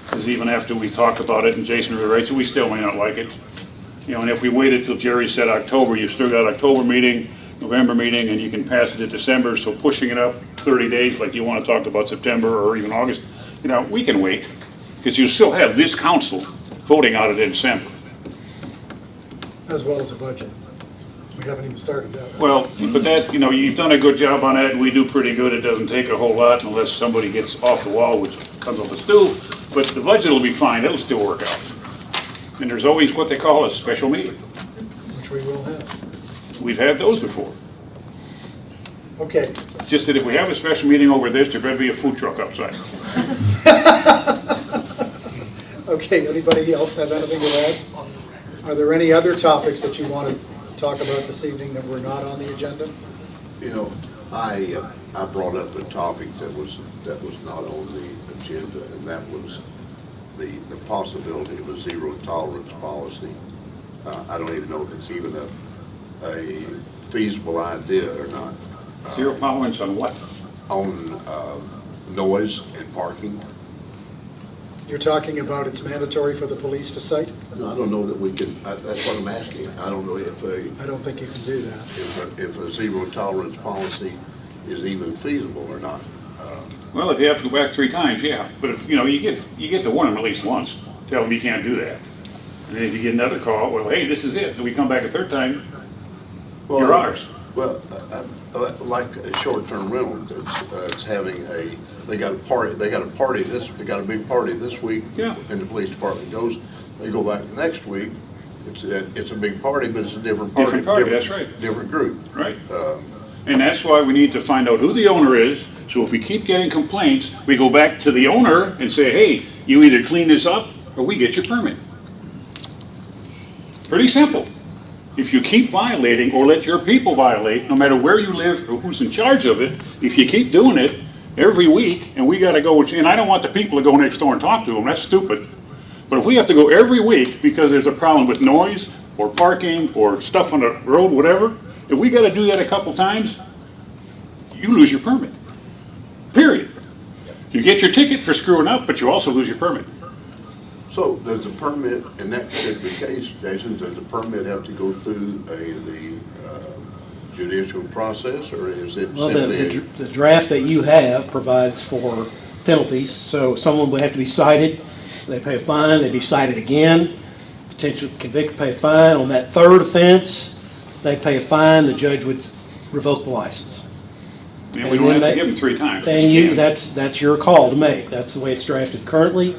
Because even after we talk about it and Jason reiterates it, we still may not like it. You know, and if we waited till Jerry said October, you've still got October meeting, November meeting, and you can pass it in December. So pushing it up 30 days like you want to talk about September or even August, you know, we can wait. Because you still have this council voting on it in December. As well as a budget. We haven't even started that. Well, but that, you know, you've done a good job on that, and we do pretty good. It doesn't take a whole lot unless somebody gets off the wall, which comes off a stool. But the budget will be fine, it'll still work out. And there's always what they call a special meeting. Which we will have. We've had those before. Okay. Just that if we have a special meeting over this, there better be a food truck outside. Okay, anybody else have anything to add? Are there any other topics that you want to talk about this evening that were not on the agenda? You know, I brought up a topic that was not on the agenda, and that was the possibility of a zero tolerance policy. I don't even know if it's even a feasible idea or not. Zero tolerance on what? On noise and parking. You're talking about it's mandatory for the police to cite? No, I don't know that we can, that's what I'm asking. I don't know if I don't think you can do that. if a zero tolerance policy is even feasible or not. Well, if you have to go back 3 times, yeah. But if, you know, you get to warn them at least once. Tell them you can't do that. And then if you get another call, well, hey, this is it. Then we come back a 3rd time, you're ours. Well, like a short-term rental, it's having they got a big party this week. Yeah. And the police department goes, they go back next week, it's a big party, but it's a different party. Different party, that's right. Different group. Right. And that's why we need to find out who the owner is. So if we keep getting complaints, we go back to the owner and say, hey, you either clean this up or we get your permit. Pretty simple. If you keep violating or let your people violate, no matter where you live or who's in charge of it, if you keep doing it every week, and we got to go, and I don't want the people to go next door and talk to them, that's stupid. But if we have to go every week because there's a problem with noise or parking or stuff on the road, whatever, if we got to do that a couple times, you lose your permit. Period. You get your ticket for screwing up, but you also lose your permit. So does the permit, in that particular case, Jason, does the permit have to go through the judicial process, or is it Well, simply? the draft that you have provides for penalties, so someone would have to be cited, they pay a fine, they'd be cited again, potential convict, pay a fine. On that 3rd offense, they pay a fine, the judge would revoke the license. And we don't have to give them 3 times. And that's your call to make, that's the way it's drafted currently.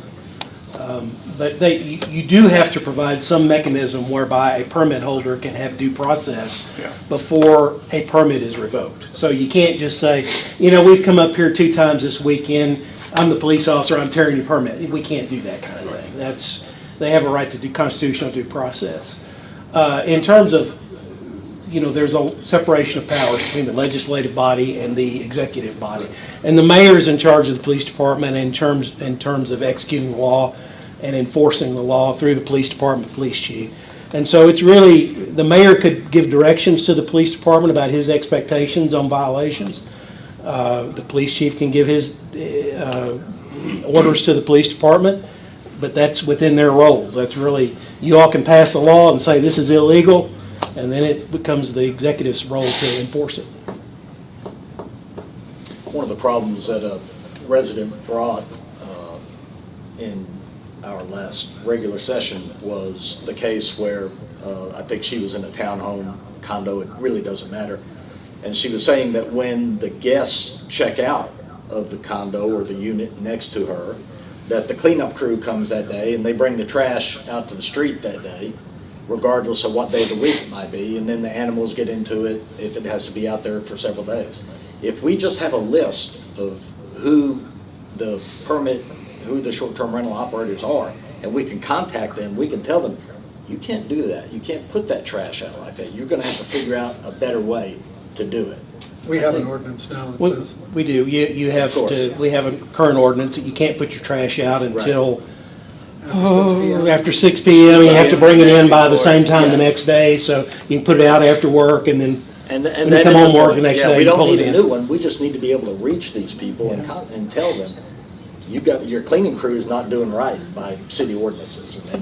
But you do have to provide some mechanism whereby a permit holder can have due process before a permit is revoked. So you can't just say, you know, we've come up here 2 times this weekend, I'm the police officer, I'm tearing your permit. We can't do that kind of thing. They have a right to do constitutional due process. In terms of, you know, there's a separation of powers between the legislative body and the executive body. And the mayor is in charge of the police department in terms of executing the law and enforcing the law through the police department, police chief. And so it's really, the mayor could give directions to the police department about his expectations on violations. The police chief can give his orders to the police department, but that's within their roles. That's really, you all can pass the law and say this is illegal, and then it becomes the executive's role to enforce it. One of the problems that a resident brought in our last regular session was the case where I think she was in a townhome condo, it really doesn't matter. And she was saying that when the guests check out of the condo or the unit next to her, that the cleanup crew comes that day and they bring the trash out to the street that day, regardless of what day of the week it might be, and then the animals get into it if it has to be out there for several days. If we just have a list of who the short-term rental operators are, and we can contact them, we can tell them, you can't do that. You can't put that trash out like that. You're going to have to figure out a better way to do it. We have an ordinance now that says. We do. You have to. We have a current ordinance that you can't put your trash out until After 6 PM, you have to bring it in by the same time the next day, so you can put it out after work and then And When you that come is home the work point. the next Yeah, day, we you don't pull it need a in. new one, we just need to be able to reach these people and tell them, you got, your cleaning crew is not doing right by city ordinances, and they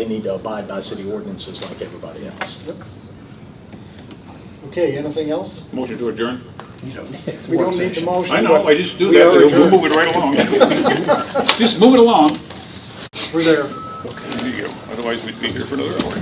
need to abide by city ordinances like everybody else. Okay, anything else? Motion to adjourn? you don't need We don't need the motion. I know, but I just do we that, are we'll adjourned. move it right along. Just move it along. We're there. There you go, otherwise we'd be here for another hour.